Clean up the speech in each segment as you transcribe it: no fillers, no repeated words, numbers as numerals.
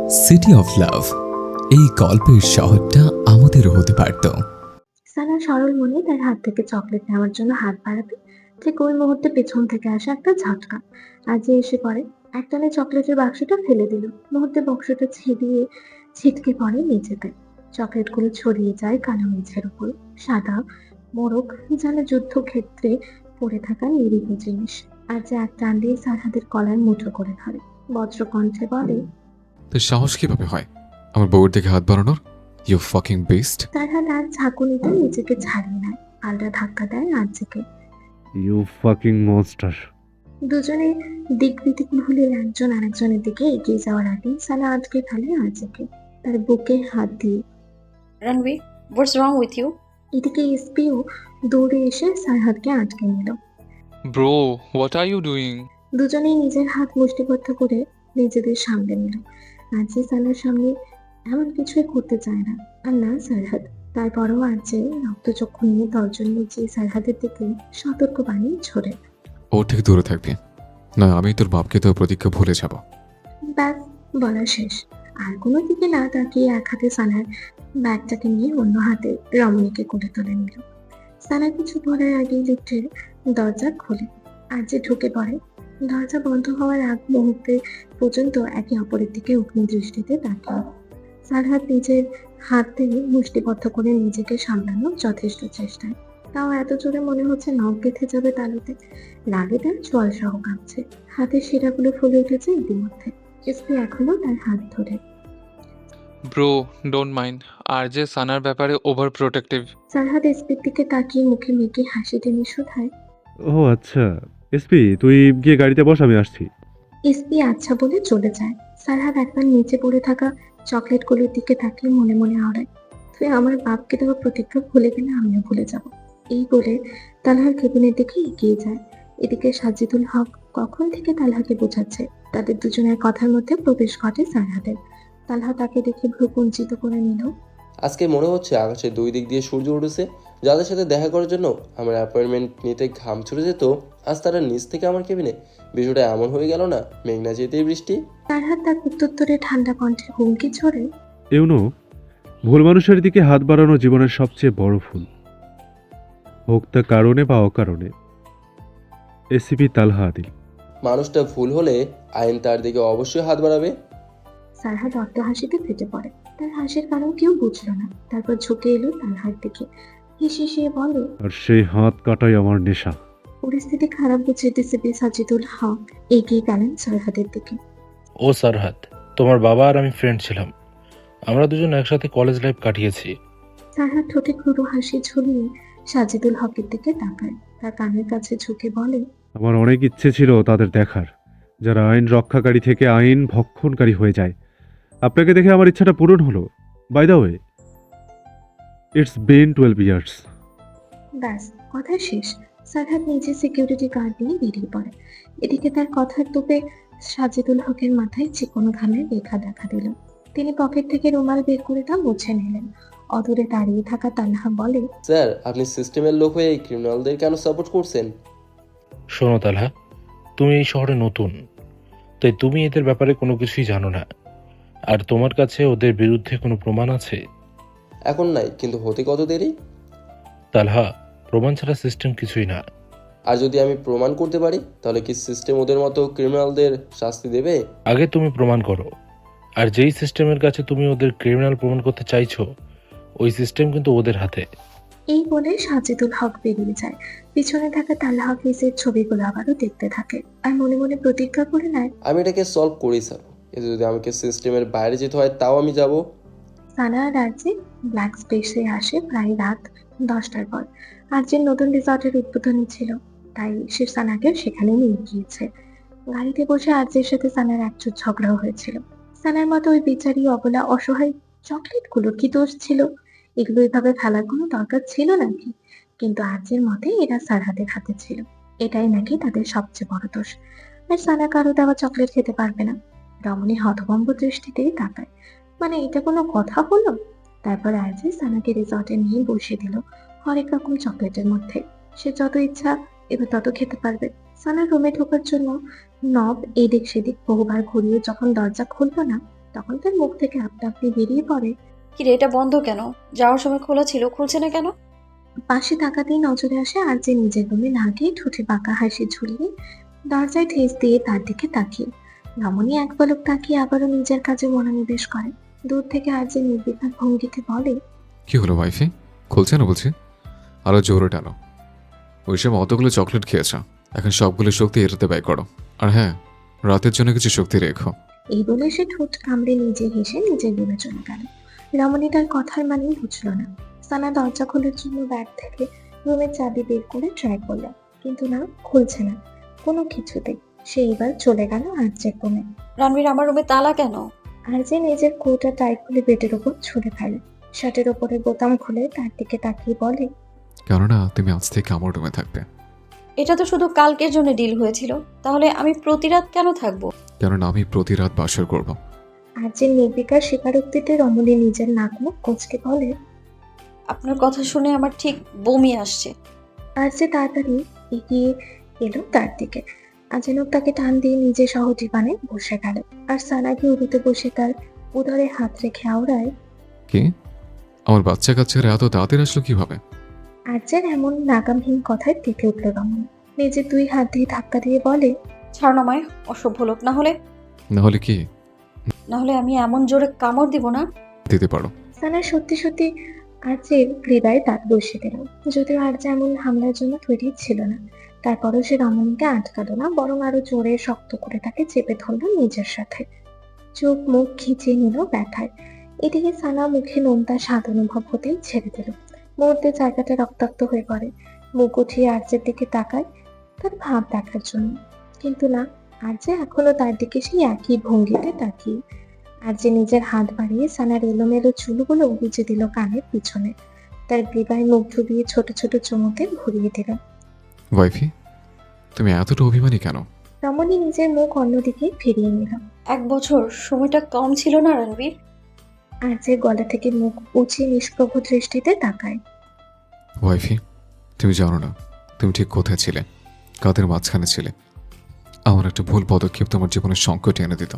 City of love, এই গল্পের শহরটা আমাদেরও হতে পারত। সানা সরল মনে তার হাত থেকে চকলেট নেওয়ার জন্য হাত বাড়াতে ঠিক ওই মুহূর্তে পেছন থেকে আসা একটা ঝটকা আর যে এসে পড়ে একটানে চকলেটের বাক্সটা ফেলে দিল। মুহূর্তে বাক্সটা ছিটিয়ে ছিটকে পড়ে মেঝেতে। চকলেটগুলো ছড়িয়ে যায় কালো মেঝের উপর। সাদা মোড়ক যেন যুদ্ধক্ষেত্রে পড়ে থাকা নিরীহ জিনিস। আর যে এক টান দিয়ে সারহাদের কলার মুঠো করে ধরে, বজ্র কণ্ঠে বলে, তোর সাহস কিভাবে হয় আমার বউয়ের দিকে হাত বাড়ানোর? You fucking best. সারহাদ আর ঝাঁকুনিতে নিজেকে ছাড়িয়ে নেয়, পাল্টা ধাক্কা দেয় আর্যকে। You fucking monster. দুজনে দিক-বিদিক ভুলে একজন আরেকজনের দিকে এগিয়ে যাওয়ার আগে সানা আটকে ফেলে আর্যকে তার বুকে হাত দিয়ে। Ranveer, what's wrong with you? এদিকে এসপিও দৌড়ে এসে সারহাদকে আটকে নিল। Bro, what are you doing? দুজনেই নিজের হাত মুষ্টিবদ্ধ করে নিজেদের সামলে নিল। আর্য সানার সামনে এমন কিছুই করতে চায় না, আর না সারহাদ। তারপরও আর্য রক্তচক্ষু নিয়ে তর্জন নিচে সারহাদের দিকে সতর্ক বাণী ছোড়ে। ওর থেকে দূরে থাকবি, না আমি তোর বাপকে তোর প্রতিজ্ঞা ভুলে যাব। ব্যাস বলা শেষ। আর কোনো দিকে না তাকিয়ে এক হাতে সানার ব্যাগটাকে নিয়ে অন্য হাতে রমণীকে কোলে তুলে নিল। সানা কিছু বলার আগেই লিফটের দরজা খোলে আর যে ঢুকে পড়ে। দরজা বন্ধ হওয়ার আগ মুহূর্তে পর্যন্ত একে অপরের দিকে উগ্ন দৃষ্টিতে তাকিয়ে সারহাদ নিজের হাতে মুষ্টিবদ্ধ করে নিজেকে সামলানোর যথেষ্ট চেষ্টায়। তাও এত জোরে মনে হচ্ছে নখ গেঁথে যাবে তালুতে। রাগে তার চোয়াল সহ কাঁপছে, হাতের শিরাগুলো ফুলে উঠেছে ইতিমধ্যে। এসপি এখনো তার হাত ধরে। Bro, don't mind. RJ সানার ব্যাপারে ওভার প্রোটেক্টিভ। সারহাদ এসপির দিকে তাকিয়ে মুখে মেঘে হাসি টেনে শোধায়। ও আচ্ছা, এসপি তুই গিয়ে গাড়িতে বস, আমি আসছি। এসপি আচ্ছা বলে চলে যায়। সারহাদ একবার নিচে পড়ে থাকা চকলেটগুলোর দিকে তাকিয়ে মনে মনে আওড়ায়, তুই আমার বাপকে দেওয়া প্রতিজ্ঞা ভুলে গেলে আমিও ভুলে যাব। এই বলে তালহার কেবিনের দিকে এগিয়ে যায়। এদিকে সাজিদুল হক কখন থেকে তালহাকে বোঝাচ্ছে। তাদের দুজনের কথার মধ্যে প্রবেশ ঘটে সারহাদের। তালহা তাকে দেখে ভ্রু কুঞ্চিত করে নিল। আজকে মনে হচ্ছে আকাশের দুই দিক দিয়ে সূর্য উঠেছে। যাদের সাথে দেখা করার জন্য আমার অ্যাপয়েন্টমেন্ট নিতে ঘাম ছুটে যেত, আজ তারা নিচ থেকে আমার কেবিনে। বিষয়টা এমন হয়ে গেল না, মেঘনা যেতেই বৃষ্টি। সারহাদ তার প্রত্যুত্তরে ঠান্ডা কণ্ঠে হুমকি ছড়ে। এউনো, ভুল মানুষের দিকে হাত বাড়ানো জীবনের সবচেয়ে বড় ভুল, হোক তা কারণে বা অকারণে। এসিপি তালহা আদিল। মানুষটা ভুল হলে আইন তার দিকে অবশ্যই হাত বাড়াবে। সারহাদ অট্ট হাসিতে ফেটে পড়ে। তার হাসির কারণ কেউ বুঝলো না। তারপর ঝুঁকে এলো তালহার দিকে, হেসে বলে, আর সেই হাত কাটাই আমার নেশা। পরিস্থিতি খারাপ বুঝে ডিসিপি সাজিদুল হক এগিয়ে গেলেন সারহাদের দিকে। ও সারহাদ, তোমার বাবা আর আমি ফ্রেন্ড ছিলাম। আমরা দুজন একসাথে কলেজ লাইফ কাটিয়েছি। সারহাদ ঠোঁটে ক্রুর হাসি ঝুলিয়ে সাজিদুল হকের দিকে তাকায়, তার কানের কাছে ঝুঁকে বলে, আমার অনেক ইচ্ছে ছিল তাদের দেখার, যারা আইন রক্ষাকারী থেকে আইন ভক্ষণকারী হয়ে যায়। আপনাকে দেখে আমার ইচ্ছাটা পূরণ হলো। By the way, it's been 12 years. ব্যাস কথা শেষ। সারহাদ নিজে সিকিউরিটি গার্ড নিয়ে বেরিয়ে পড়ে। এদিকে তার কথার তোপে সাজিদুল হকের মাথায় চিকন ঘামের রেখা দেখা দিল। তিনি পকেট থেকে রুমাল বের করে তা মুছে নিলেন। অদূরে দাঁড়িয়ে থাকা তানহা বলে, স্যার, আপনি সিস্টেমের লোক হয়ে এই ক্রিমিনালদের কেন সাপোর্ট করছেন? শোনো তালহা, তুমি এই শহরে নতুন, তাই তুমি এদের ব্যাপারে কোনো কিছুই জানো না। আর তোমার কাছে ওদের বিরুদ্ধে কোনো প্রমাণ আছে? এখন নাই, কিন্তু হতে কত দেরি? তালহা, প্রমাণ ছাড়া সিস্টেম কিছুই না। আর যদি আমি প্রমাণ করতে পারি, তাহলে কি সিস্টেম ওদের মতো ক্রিমিনালদের শাস্তি দেবে? আগে তুমি প্রমাণ করো। আর যেই সিস্টেমের কাছে তুমি ওদের ক্রিমিনাল প্রমাণ করতে চাইছো, ওই সিস্টেম কিন্তু ওদের হাতে। এই বলে সাজিদুল হক বেরিয়ে যায়। পিছনে থাকা তালহা কেসের ছবিগুলো আবারও দেখতে থাকে আর মনে মনে প্রতিজ্ঞা করে নেয়, আমি এটাকে সলভ করি স্যার। এতে যদি আমাকে সিস্টেমের বাইরে যেতে হয়, তাও আমি যাব। সানা আর আরজে ব্ল্যাক স্পেসে আসে প্রায় রাত 10টার পর। আরজের নতুন রিসর্টের উদ্বোধনী ছিল, তাই সে সানাকে সেখানে নিয়ে গিয়েছে। গাড়িতে বসে আরজের সাথে সানার একচুট ঝগড়াও হয়েছিল। সানার মতো ওই বেচারি অবলা অসহায় চকলেটগুলোর কি দোষ ছিল? এগুলো এভাবে ফেলার কোনো দরকার ছিল নাকি? কিন্তু আরজের মতে এরা সারহাদের হাতে ছিল, এটাই নাকি তাদের সবচেয়ে বড় দোষ। আর সানা কারো দেওয়া চকলেট খেতে পারবে না। রমণী হতভম্ব দৃষ্টিতে তাকায়, মানে এটা কোনো কথা হলো? তারপর আরজে সানাকে রিসর্টে নিয়ে বসিয়ে দিল হরেক রকম চকলেটের মধ্যে। সে যত ইচ্ছা এবার তত খেতে পারবে। সানার রুমে ঢোকার জন্য নব এদিক সেদিক বহুবার ঘুরিয়ে যখন দরজা খুললো না, তখন তার মুখ থেকে আপনা আপনি বেরিয়ে পড়ে, কি রে, এটা বন্ধ কেন? যাওয়ার সময় খোলা ছিল, খুলছে না কেন? পাশে তাকাতেই নজরে আসে আর যে নিজের রুমে না গিয়ে ঠোঁটে বাঁকা হাসি ঝুলিয়ে দরজায় ঠেস দিয়ে তার দিকে তাকিয়ে। রমণী এক পলক তাকিয়ে আবারও নিজের কাজে মনোনিবেশ করে। দূর থেকে আর যে নির্বিকার ভঙ্গিতে বলে, কি হলো ওয়াইফি? খুলছে না বলছি? আরো জোরে টানো। ওই সময় অতগুলো চকলেট খেয়েছ, এখন সবগুলো শক্তি এটাতে ব্যয় করো। আর হ্যাঁ, রাতের জন্য কিছু শক্তি রেখো। এই বলে সে ঠোঁট কামড়ে নিজে হেসে নিজের রুমে চলে গেল। রমণী তার কথার মানে বুঝলো না। সানা দরজা খোলার জন্য ব্যাগ থেকে রুমের চাবি বের করে ট্রাই করলো, কিন্তু না, খুলছে না কোনো কিছুতেই। সে এবার চলে গেল আর্যের রুমে। রণবীর, আমার রুমে তালা কেন? আর্যে নিজের কোট আর টাই খুলে বেডের উপর ছুঁড়ে ফেলে। শার্টের ওপরে বোতাম খুলে তার দিকে তাকিয়ে বলে, কেননা তুমি আজ থেকে আমার রুমে থাকবে। এটা তো শুধু কালকের জন্য ডিল হয়েছিল, তাহলে আমি প্রতি রাত কেন থাকবো? কেননা আমি প্রতি রাত বাসর করব। আর্যের নির্বিকার স্বীকারোক্তিতে রমণী নিজের নাক মুখ কুঁচকে বলে, আপনার কথা শুনে আমার ঠিক বমি আসছে। আর্যে তাড়াতাড়ি এগিয়ে এলো তার দিকে। আচানক তাকে টান দিয়ে নিজে সহজীবনে বসে গেল। আর সানাকে উড়ুতে বসে তার উদরে হাত রেখে আওড়ায়। কি? আমার বাচ্চা কাচ্চারা এত তাড়াতাড়ি আসলো কিভাবে? আর্যের এমন নাগামহীন কথায় তেতে উঠল রমণী। নিজের দুই হাত দিয়ে ধাক্কা দিয়ে বলে, ছাড় আমায়, অসভ্য লোক। না নাহলে কি হলে আমি এমন জোরে কামড় দিব না। দিতে পারো? সানা সত্যি সত্যি আর্যের হৃদয়ে দাঁত বসিয়ে দিল। যদিও আর্য এমন হামলার জন্য তৈরি ছিল না, তারপরও সে রমণীকে আটকালো না, বরং আরো জোরে শক্ত করে তাকে চেপে ধরলো নিজের সাথে। চোখ মুখ খিচিয়ে নিল ব্যথায়। এদিকে সানা মুখে নোনতা স্বাদ অনুভব হতেই ছেড়ে দিল। মুহূর্তে জায়গাটা রক্তাক্ত হয়ে পড়ে। মুখ উঠিয়ে আর্যের দিকে তাকায় তার ভাব দেখার জন্য, কিন্তু না, আর্য এখনো তার দিকে সেই একই ভঙ্গিতে তাকিয়ে। আর্য নিজের হাত বাড়িয়ে সানার এলোমেলো চুলগুলো গুজে দিল কানের পিছনে, তার গ্রীবায় মুখ ডুবিয়ে ছোট ছোট চুমুকে ঘুরিয়ে দিল। ওয়াইফি, তুমি এতটা অভিমানী কেন? রমণী নিজের মুখ অন্যদিকে ফিরিয়ে নিল। 1 বছর সময়টা কম ছিল না রণবীর? আর্যের গলা থেকে মুখ উঁচিয়ে নিষ্প্রভ দৃষ্টিতে তাকায়। ওয়াইফি, তুমি জানো না তুমি ঠিক কোথায় ছিলে, কাদের মাঝখানে ছিলে। আমার একটা ভুল পদক্ষেপ তোমার জীবনে সংকট এনে দিত,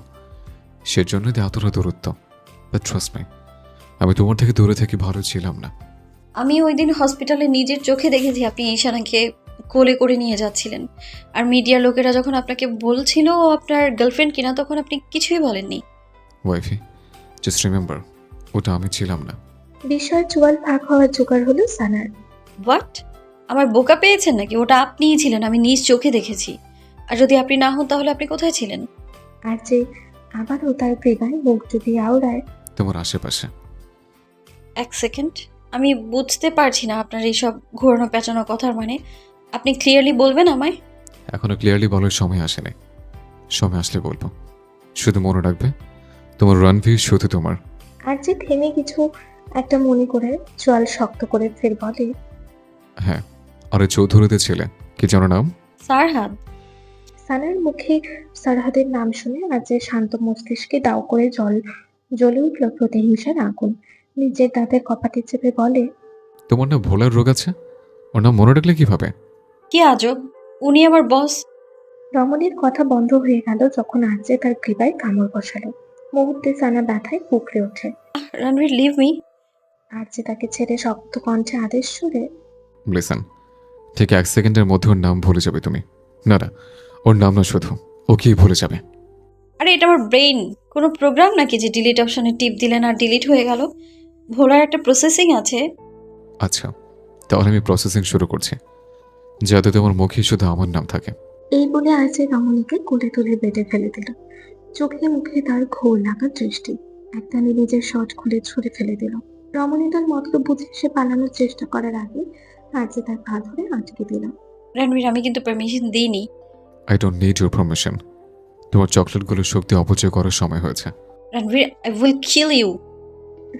সেজন্যই তো এতটা দূরত্ব। বাট ট্রাস্ট মি, আমি তোমার থেকে দূরে থেকে ভালো ছিলাম না। আমি ওই দিন হসপিটালে নিজের চোখে দেখেছি আপনি ঈশানাকে কোলে করে নিয়ে যাচ্ছিলেন। আর মিডিয়ার লোকেরা যখন আপনাকে বলছিল ও আপনার গার্লফ্রেন্ড কিনা, তখন আপনি কিছুই বলেননি। ওয়াইফি, জাস্ট রিমেম্বার, ওটা আমি ছিলাম না। বিষয় চুয়াল ফাঁক হওয়ার জোগাড় হলো সানার। হোয়াট? আমার বোকা পেয়েছেন নাকি? ওটা আপনিই ছিলেন, আমি নিজ চোখে দেখেছি। আর যদি আপনি না হন তাহলে আপনি কোথায় ছিলেন? আর্যে আবারও তার গ্রীবায় মুখ ডুবিয়ে আওড়ায়। তোমার আশেপাশে। 1 সেকেন্ড, আমি বুঝতে পারছি না আপনার এইসব ঘোরানো পেঁচানো কথার মানে। আপনি ক্লিয়ারলি বলবেন আমায়? এখনো ক্লিয়ারলি বলার সময় আসেনি, সময় আসলে বলবো। শুধু মনে রাখবে, তোমার রণবীর শুধু তোমার। আর্যে থেমে কিছু একটা মনে করে চোয়াল শক্ত করে ফের বলে, হ্যাঁ, আর ওই চৌধুরীতে ছেলে কি যেন নাম? সারহাদ। সানার মুখে সারহাদের নাম শুনে আর্যের শান্ত মস্তিষ্কে দাও করে জ্বলে উঠল প্রতিহিংসার আগুন। নিজের দাঁতের কপাটি চেপে বলে, তোমার না ভোলার রোগ আছে? ওর নাম মনে রাখলে কিভাবে? কি আজব, উনি আমার বস। রমণীর কথা বন্ধ হয়ে গেল যখন আর্যে তার গ্রীবায় কামড় বসালো। মুহূর্তে সানা ব্যথায় কুকড়ে ওঠে। Ranbir, leave me. আর্যে তাকে ছেড়ে শক্ত কণ্ঠে আদেশ শুনে, লিসেন, ঠিক 1 সেকেন্ডের মধ্যে ওর নাম ভুলে যাবে তুমি। না না, ওর নাম না, শুধু ওকেই ভুলে যাবে। আরে এটা আমার ব্রেইন, কোনো প্রোগ্রাম নাকি যে ডিলিট অপশনে টিপ দিলেন আর ডিলিট হয়ে গেল? ভোলার একটা প্রসেসিং আছে। আচ্ছা, তাহলে আমি প্রসেসিং শুরু করছি, যাতে তোমার মুখে শুধু আমার নাম থাকে। এই বলে আর্যে রমণীকে কোলে তুলে বেডে ফেলে দিল। চোখে মুখে তার ঘোর লাগা দৃষ্টি। একটানে নিজের শর্ট খুলে ছুঁড়ে ফেলে দিল। রমণী তার মতলব বুঝে সে পালানোর চেষ্টা করার আগে আর্যে তার পা ধরে আটকে দিল। রণবীর, আমি কিন্তু পারমিশন দিইনি। I don't need your permission. তোমার চকলেটগুলোর শক্তি অপচয় করার সময় হয়েছে। Ranbir, I will kill you.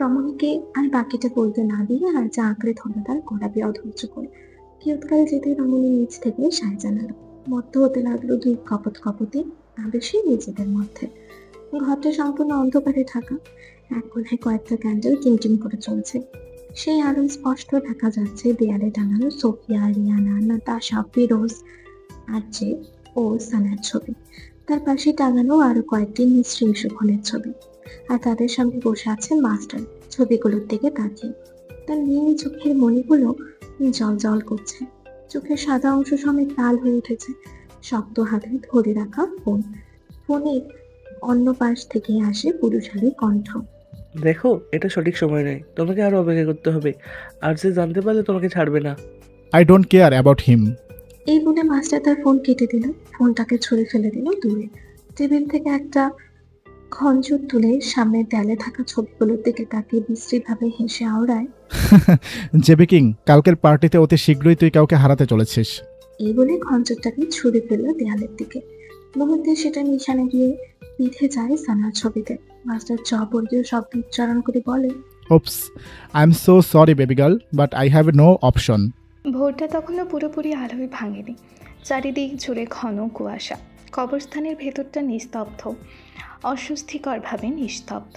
রমণীকে আর বাকিটা বলতে না দিয়ে আর্যে আঁকড়ে ধরল তার গোলাপি অধৈর্য করে। কিয়ৎকাল যেতে রমণী নিজ থেকে সায় জানালো। মত্ত হতে লাগলো দুই কপতি আবেশে নিজেদের মধ্যে। ঘরটা সম্পূর্ণ অন্ধকারে ঢাকা। এক কোণায় কয়েকটা ক্যান্ডেল টিমটিম করে চলছে। সেই আলো স্পষ্ট দেখা যাচ্ছে দেয়ালে টাঙানো সোফিয়া, রিয়ানা, নাতাশা, ফিরোজ, আর্যে ও সানার ছবি। তার পাশে টাঙানো আরো কয়েকটি নিঃশৃঙ্খ ফোনের ছবি। আর তাদের সামনে বসে আছে মাস্টার, ছবিগুলোর দিকে তাকিয়ে। তার নীল চোখের মণিগুলো জল জল করছে, চোখের সাদা অংশ সমেত লাল হয়ে উঠেছে। শক্ত হাতে ধরে রাখা ফোন, ফোনের অন্য পাশ থেকে আসে পুরুষালী কণ্ঠ। দেখো, এটা সঠিক সময় নয়, তোমাকে আরো অপেক্ষা করতে হবে। আর যে জানতে পারলে তোমাকে ছাড়বে না। I don't care about him. এই বলে মাস্টার তার ফোন কেটে দিল, ফোনটাকে ছুঁড়ে ফেলে দিল দূরে। টেবিল থেকে একটা খঞ্জর তুলে সামনের দেয়ালে থাকা ছবিগুলোর দিকে তাকিয়ে বিশ্রীভাবে হেসে আওড়ায়, জেবি কিং, কালকের পার্টিতে অতি শীঘ্রই তুই কাউকে হারাতে চলেছিস। এই বলে খঞ্জরটাকে ছুঁড়ে ফেললো দেয়ালের দিকে। মুহূর্তে সেটা নিশানে গিয়ে বিঁধে যায় সানার ছবিতে। মাস্টার চপর্দীয় শব্দ উচ্চারণ করে বলে, oops, I am so sorry baby girl, but I have no option. ভোরটা তখনও পুরোপুরি আলোয় ভাঙেনি। চারিদিক জুড়ে ঘন কুয়াশা। কবরস্থানের ভেতরটা নিস্তব্ধ, অস্বস্তিকরভাবে নিস্তব্ধ।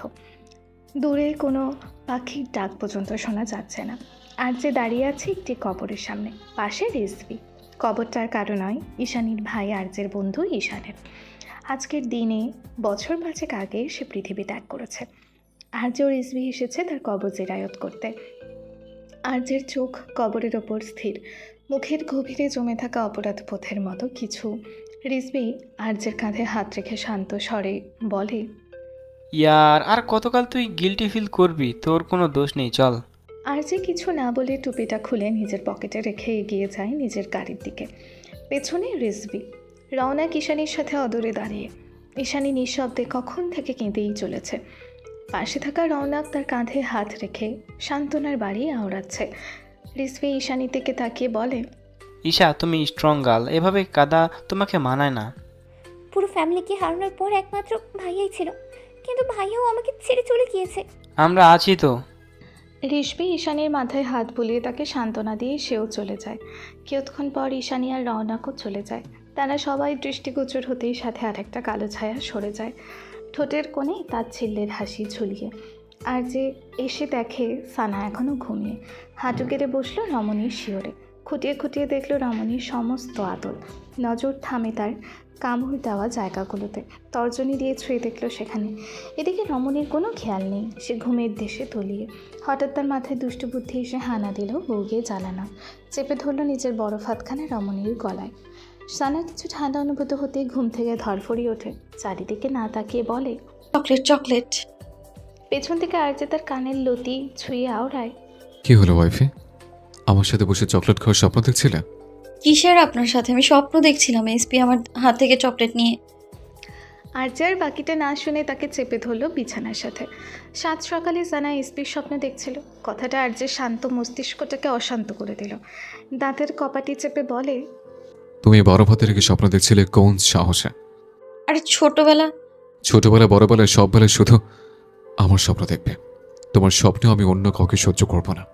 দূরে কোনো পাখির ডাক পর্যন্ত শোনা যাচ্ছে না। আর যে দাঁড়িয়ে আছে একটি কবরের সামনে, পাশে রিজভি। কবরটার কারো নয়, ঈশানীর ভাই আরজের বন্ধু ঈশানের। আজকের দিনে বছর 5 আগে সে পৃথিবী ত্যাগ করেছে। আরজেও রিজভি এসেছে তার কবর জিরায়ত করতে। আরজের চোখ কবরের ওপর স্থির, মুখের গভীরে জমে থাকা অপরাধবোধের মতো কিছু। রিজভি আরজের কাঁধে হাত রেখে শান্ত স্বরে বলে, ইয়ার আর কতকাল তুই গিল্টি ফিল করবি? তোর কোনো দোষ নেই, চল। আরজে কিছু না বলে টুপিটা খুলে নিজের পকেটে রেখে এগিয়ে যায় নিজের গাড়ির দিকে। পেছনে রিজভি, রওনাক ঈশানীর সাথে অদূরে দাঁড়িয়ে। ঈশানী নিঃশব্দে কখন থেকে কেঁদেই চলেছে। পাশে থাকা রওনাক তার কাঁধে হাত রেখে সান্ত্বনার বাড়ি আওড়াচ্ছে। রিজভি ঈশানীর দিকে তাকিয়ে বলে, ঈশা, তুমি স্ট্রং গার্ল, এভাবে কাদা তোমাকে মানায় না। পুরো ফ্যামিলিকে হারানোর পর একমাত্র ভাইয়াই ছিল, কিন্তু ভাইয়াও আমাকে ছেড়ে চলে গিয়েছে। আমরা আছি তো। রিজভি ঈশানীর মাথায় হাত বুলিয়ে তাকে সান্ত্বনা দিয়ে সেও চলে যায়। কিছুক্ষণ পর ঈশানী আর রওনাকও চলে যায়। তারা সবাই দৃষ্টিগোচর হতেই সাথে আরেকটা কালো ছায়া সরে যায়, ঠোঁটের কোণে তাচ্ছিল্যের হাসি ঝুলিয়ে। আর যে এসে দেখে সানা এখনও ঘুমিয়ে। হাঁটু কেটে বসলো রমণীর শিওরে। খুঁটিয়ে খুঁটিয়ে দেখলো রমণীর সমস্ত আদর। নজর থামে তার কামড় দেওয়া জায়গাগুলোতে, তর্জনী দিয়ে ছুঁয়ে দেখলো সেখানে। এদিকে রমণীর কোনো খেয়াল নেই, সে ঘুমের দেশে তলিয়ে। হঠাৎ তার মাথায় দুষ্টু বুদ্ধি এসে হানা দিল বউকে জ্বালানো। চেপে ধরলো নিজের বরফ হাতখানা রমণীর গলায়। সানা কিছু ঠান্ডা অনুভূত হতেই ঘুম থেকে ধরফড়িয়ে ওঠে, চারিদিকে না তাকিয়ে বলে, চকলেট চকলেট। পেছন থেকে আরজে তার কানের লতি ছুঁয়ে আওড়ায়, কি হলো ওয়াইফি? আমার সাথে বসে চকলেট খাওয়ার স্বপ্ন দেখছিলে? কিসের আপনার সাথে? আমি স্বপ্ন দেখছিলাম এসপি আমার হাত থেকে চকলেট নিয়ে। আরজে আর বাকিটা না শুনে তাকে চেপে ধরলো বিছানার সাথে। সাত সকালে সানা এসপির স্বপ্ন দেখছিল। কথাটা আরজের শান্ত মস্তিষ্কটাকে অশান্ত করে দিল। দাঁতের কপাটি চেপে বলে, তুমি বড় ভাতে রেখে স্বপ্ন দেখছিলে কোন সাহসে? আরে ছোটবেলা বড়বেলায় সব বেলায় শুধু আমার স্বপ্ন দেখবে। তোমার স্বপ্নেও আমি অন্য কাউকে সহ্য করব না।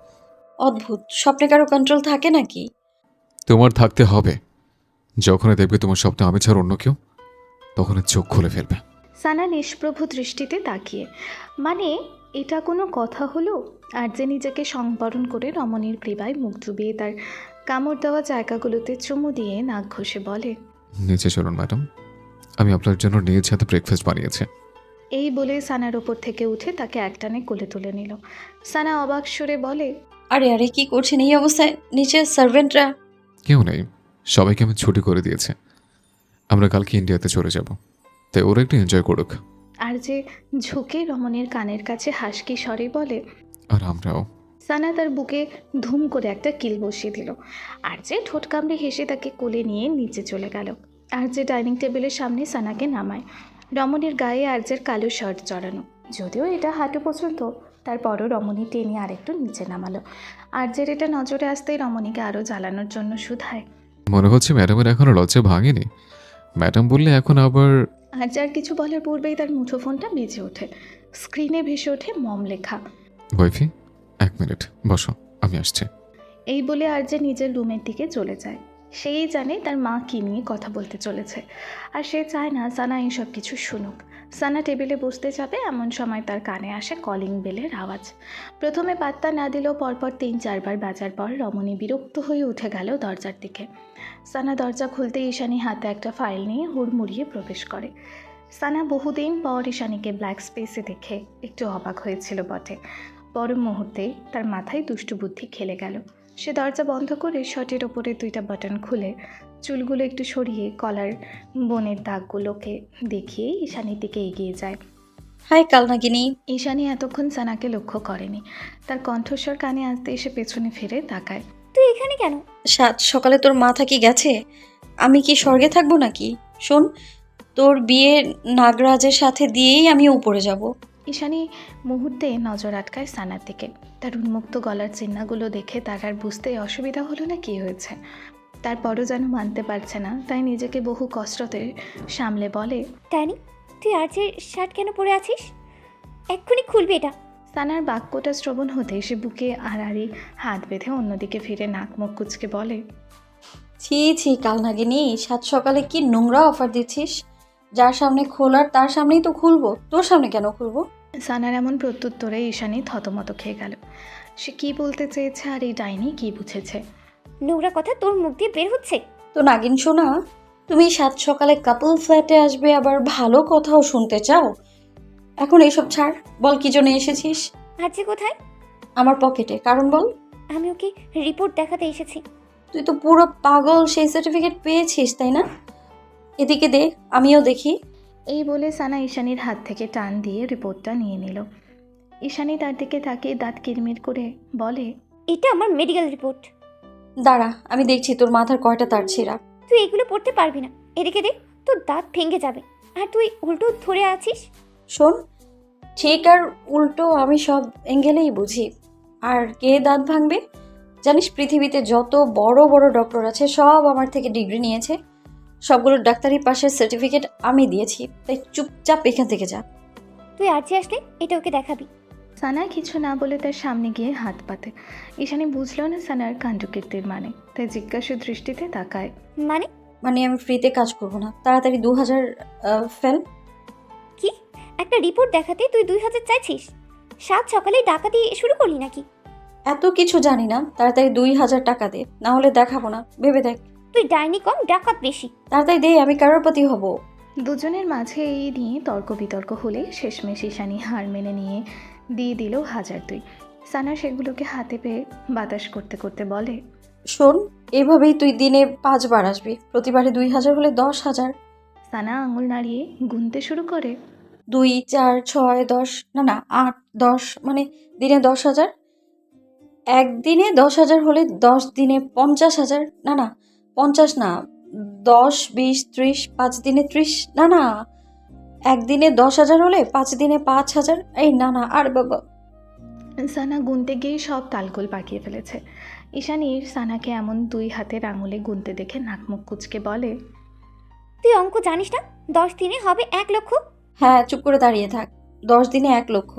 অদ্ভুত, স্বপ্নে কারো কন্ট্রোল থাকে নাকি? তোমার থাকতে হবে। যখনই দেখবে তোমার স্বপ্নে আমি ছাড়া অন্য কেউ, তখন চোখ খুলে ফেলবে। সানা নিষ্প্রভ দৃষ্টিতে তাকিয়ে, মানে এটা কোনো কথা হলো? আরজে নিজেকে সংবরণ করে রমণীর গ্রীবায় মুখ ডুবিয়ে তার কামড় দেওয়া জায়গাগুলোতে চুমু দিয়ে নাক ঘষে বলে, নিচে চলুন ম্যাডাম, আমি আপনার জন্য নিজ হাতে ব্রেকফাস্ট বানিয়েছি। এই বলে সানার ওপর থেকে উঠে তাকে একটানে কোলে তুলে নিল। সানা অবাক সুরে বলে, আরে আরে কি করছেন এই অবস্থায়? নিচে সার্ভেন্টরা? কেউ নেই, সবাইকে আমি ছুটি করে দিয়েছে। আমরা কালকে ইন্ডিয়াতে চলে যাব, তাই ওরা একটু এনজয় করুক। আর যে ঝুঁকে রমণীর কানের কাছে হাসকি স্বরে বলে, আর আমরাও। সানা তার বুকে ধুম করে একটা কিল বসিয়ে দিল। আর যে ঠোঁট কামড়ে হেসে তাকে কোলে নিয়ে নিচে চলে গেল। আর যে ডাইনিং টেবিলের সামনে সানাকে নামায়। রমণীর গায়ে আরজের কালো শার্ট জড়ানো, যদিও এটা হাঁটু পর্যন্ত, তারপরও রমণী টেনে আরেকটু নিচে নামালো। আরজের এটা নজরে আসতেই রমণীকে আরও জ্বালানোর জন্য শুধায়, মনে হচ্ছে ম্যাডামের এখনো লজ্জা ভাঙেনি। ম্যাডাম বললে এখন আবার। আরজে আর কিছু বলার পূর্বেই তার মুঠোফোনটা বেজে ওঠে। স্ক্রিনে ভেসে ওঠে মম লেখা। ওয়াইফি, 1 মিনিট বসো, আমি আসছি। এই বলে আরজে নিজের রুমের দিকে চলে যায়। সেই জানে তার মা কী নিয়ে কথা বলতে চলেছে, আর সে চায় না সানা এইসব কিছু শুনুক। সানা টেবিলে বসতে যাবে এমন সময় তার কানে আসে কলিং বেলের আওয়াজ। প্রথমে পাত্তা না দিলেও পরপর 3-4 বার বাজার পর রমণী বিরক্ত হয়ে উঠে গেল দরজার দিকে। সানা দরজা খুলতে ঈশানী হাতে একটা ফাইল নিয়ে হুড়মুড়িয়ে প্রবেশ করে। সানা বহুদিন পর ঈশানীকে ব্ল্যাক স্পেসে দেখে একটু অবাক হয়েছিল বটে। পর মুহূর্তে তার মাথায় দুষ্টু বুদ্ধি খেলে গেল। সে দরজা বন্ধ করে শার্টের ওপরে 2টা বাটন খুলে চুলগুলো একটু সরিয়ে কলার বনের দাগগুলোকে দেখিয়ে ঈশানীর দিকে এগিয়ে যায়। হাই কালনাগিনী। ঈশানী এতক্ষণ সানাকে লক্ষ্য করেনি। তার কণ্ঠস্বর কানে আসতে এসে পেছনে ফিরে তাকায়। তুই এখানে কেন? সাত সকালে তোর মাথা কি গেছে? আমি কি স্বর্গে থাকবো নাকি? শোন, তোর বিয়ে নাগরাজের সাথে দিয়েই আমি উপরে যাব। ঈশানী মুহূর্তে নজর আটকায় সানার দিকে। তার উন্মুক্ত গলার চিহ্নগুলো দেখে তার আর বুঝতে অসুবিধা হলো না কি হয়েছে। তারপরও যেন মানতে পারছে না, তাই নিজেকে বহু কষ্টতে সামলে বলে, ট্যানি, তুই আর্যের শার্ট কেন পরে আছিস? এক্ষুনি খুলবি এটা। সানার বাক্যটা শ্রবণ হতে সে বুকে আড়াআড়ি হাত বেঁধে অন্যদিকে ফিরে নাক মুখ কুচকে বলে, ছি ছি কালনাগিনী, সাত সকালে কি নোংরা অফার দিচ্ছিস? যার সামনে খোলার তার সামনেই তো খুলবো, তোর সামনে কেন খুলবো? সানার এমন প্রত্যুত্তরে ঈশানী থতমত খেয়ে গেল। সে কি বলতে চেয়েছে আর এই ডাইনি কি বুঝেছে? নোংরা কথা তোর মুখ দিয়ে বের হচ্ছে? তো নাগিন শোনা, তুমি সাত সকালে কাপল ফ্ল্যাটে আসবে, আবার ভালো কথাও শুনতে চাও? এখন এইসব ছাড়, বল কি জন্য এসেছিস? আর্য কোথায়? আমার পকেটে, কারণ বল। আমি ওকে রিপোর্ট দেখাতে এসেছি। তুই তো পুরো পাগল, সেই সার্টিফিকেট পেয়েছিস তাই না? এদিকে দে, আমিও দেখি। এই বলে সানা ঈশানীর হাত থেকে টান দিয়ে রিপোর্টটা নিয়ে নিল। ঈশানী তার দিকে তাকিয়ে দাঁত কিরমির করে বলে, এটা আমার মেডিকেল রিপোর্ট। দাঁড়া, আমি দেখছি তোর মাথার কয়টা তার ছেঁড়া। তুই এগুলো পড়তে পারবি না। এদিকে দে, তোর দাঁত ভেঙে যাবে। আর তুই উল্টো ধরে আছিস। শোন, ঠিক আর উল্টো আমি সব অ্যাঙ্গেলেই বুঝি। আর কে দাঁত ভাঙবে? জানিস, পৃথিবীতে যত বড় বড় ডক্টর আছে সব আমার থেকে ডিগ্রি নিয়েছে। সবগুলো ডাক্তারি পাশের সার্টিফিকেট আমি দিয়েছি, তাই চুপচাপ এখান থেকে যা। তুই আর্য আসলে এটা ওকে দেখাবি। সানা কিছু না বলে তার সামনে গিয়ে হাত পাতে। ঈশানী বুঝল না সানার কাণ্ডকীর্তির মানে, তাই জিজ্ঞাসা দৃষ্টিতে তাকায়। মানে? মানে আমি ফ্রিতে কাজ করবো না, তাড়াতাড়ি 2000 ফেল। কি? একটা রিপোর্ট দেখাতে তুই 2000 চাইছিস? সাত সকালে ডাকাতি শুরু করলি নাকি? এত কিছু জানি না, তাড়াতাড়ি 2000 টাকা দে, না হলে দেখাবো না, ভেবে দেখ। তুই ডাইনি কম, ডাকাত বেশি। তাড়াতাড়ি দে, আমি কারোরপতি হব। দুজনের মাঝে এই নিয়ে তর্ক বিতর্ক হলে শেষমেশ ঈশানী হার মেনে নিয়ে দিয়ে দিল 1002। সানা সেগুলোকে হাতে পেয়ে বাতাস করতে করতে বলে, শোন, এভাবেই তুই দিনে 5 বার আসবি, প্রতিবারে 2000 হলে 10,000। সানা আঙুল নাড়িয়ে গুনতে শুরু করে, 2, 4, 6, 10, না 8, 10, মানে দিনে 10,000। একদিনে 10,000 হলে 10 দিনে 50,000, না 50 না, 10, 20, 30, 5 দিনে 30, না একদিনে 10,000 হলে 5 দিনে 5,000, এই না আর বাবা। সানা গুনতে গিয়ে সব তালগোল পাকিয়ে ফেলেছে। ঈশানীর সানাকে এমন 2 হাতের আঙুলে গুনতে দেখে নাক মুখ কুচকে বলে, তুই অঙ্ক জানিস না? 10 দিনে হবে 1 লক্ষ। হ্যাঁ, চুপ করে দাঁড়িয়ে থাক। 10 দিনে 1 লক্ষ,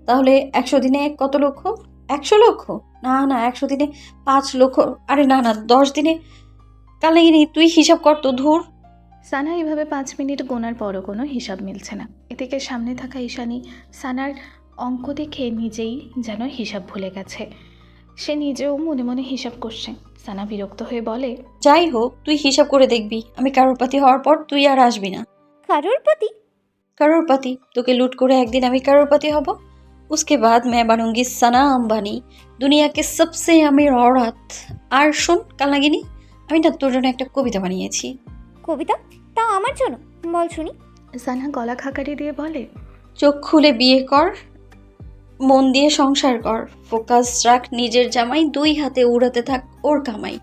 তাহলে 100 দিনে কত লক্ষ? 100 লক্ষ? না 100 দিনে 5 লক্ষ। আরে না 10 দিনে। কালনাগিনী, তুই হিসাব কর তো, ধুর। সানা এভাবে 5 মিনিট গোনার পরও কোনো হিসাব মিলছে না। এদিকে সামনে থাকা ঈশানী সানার অঙ্ক দেখে নিজেই যেন হিসাব ভুলে গেছে। সে নিজেও মনে মনে হিসাব করছে। সানা বিরক্ত হয়ে বলে, যাই হোক, তুই হিসাব করে দেখবি, আমি কারোরপতি হওয়ার পর তুই আর আসবি না। কারোরপতি? কারোরপতি? তোকে লুট করে একদিন আমি কারোরপতি হব। उसके बाद मैं बनूंगी सना अंबानी, दुनिया के सबसे अमीर औरत। আর শোন কালনাগিনী, আমি না তোর জন্য একটা কবিতা বানিয়েছি। কবিতা? তাও আমার জন্য? বল শুনি। সানা গলা খাকারি দিয়ে বলে, চোখ খুলে বিয়ে কর, মন দিয়ে সংসার কর, ফোকাস রাখ নিজের জামাই, 2 হাতে উড়াতে থাক ওর কামাই।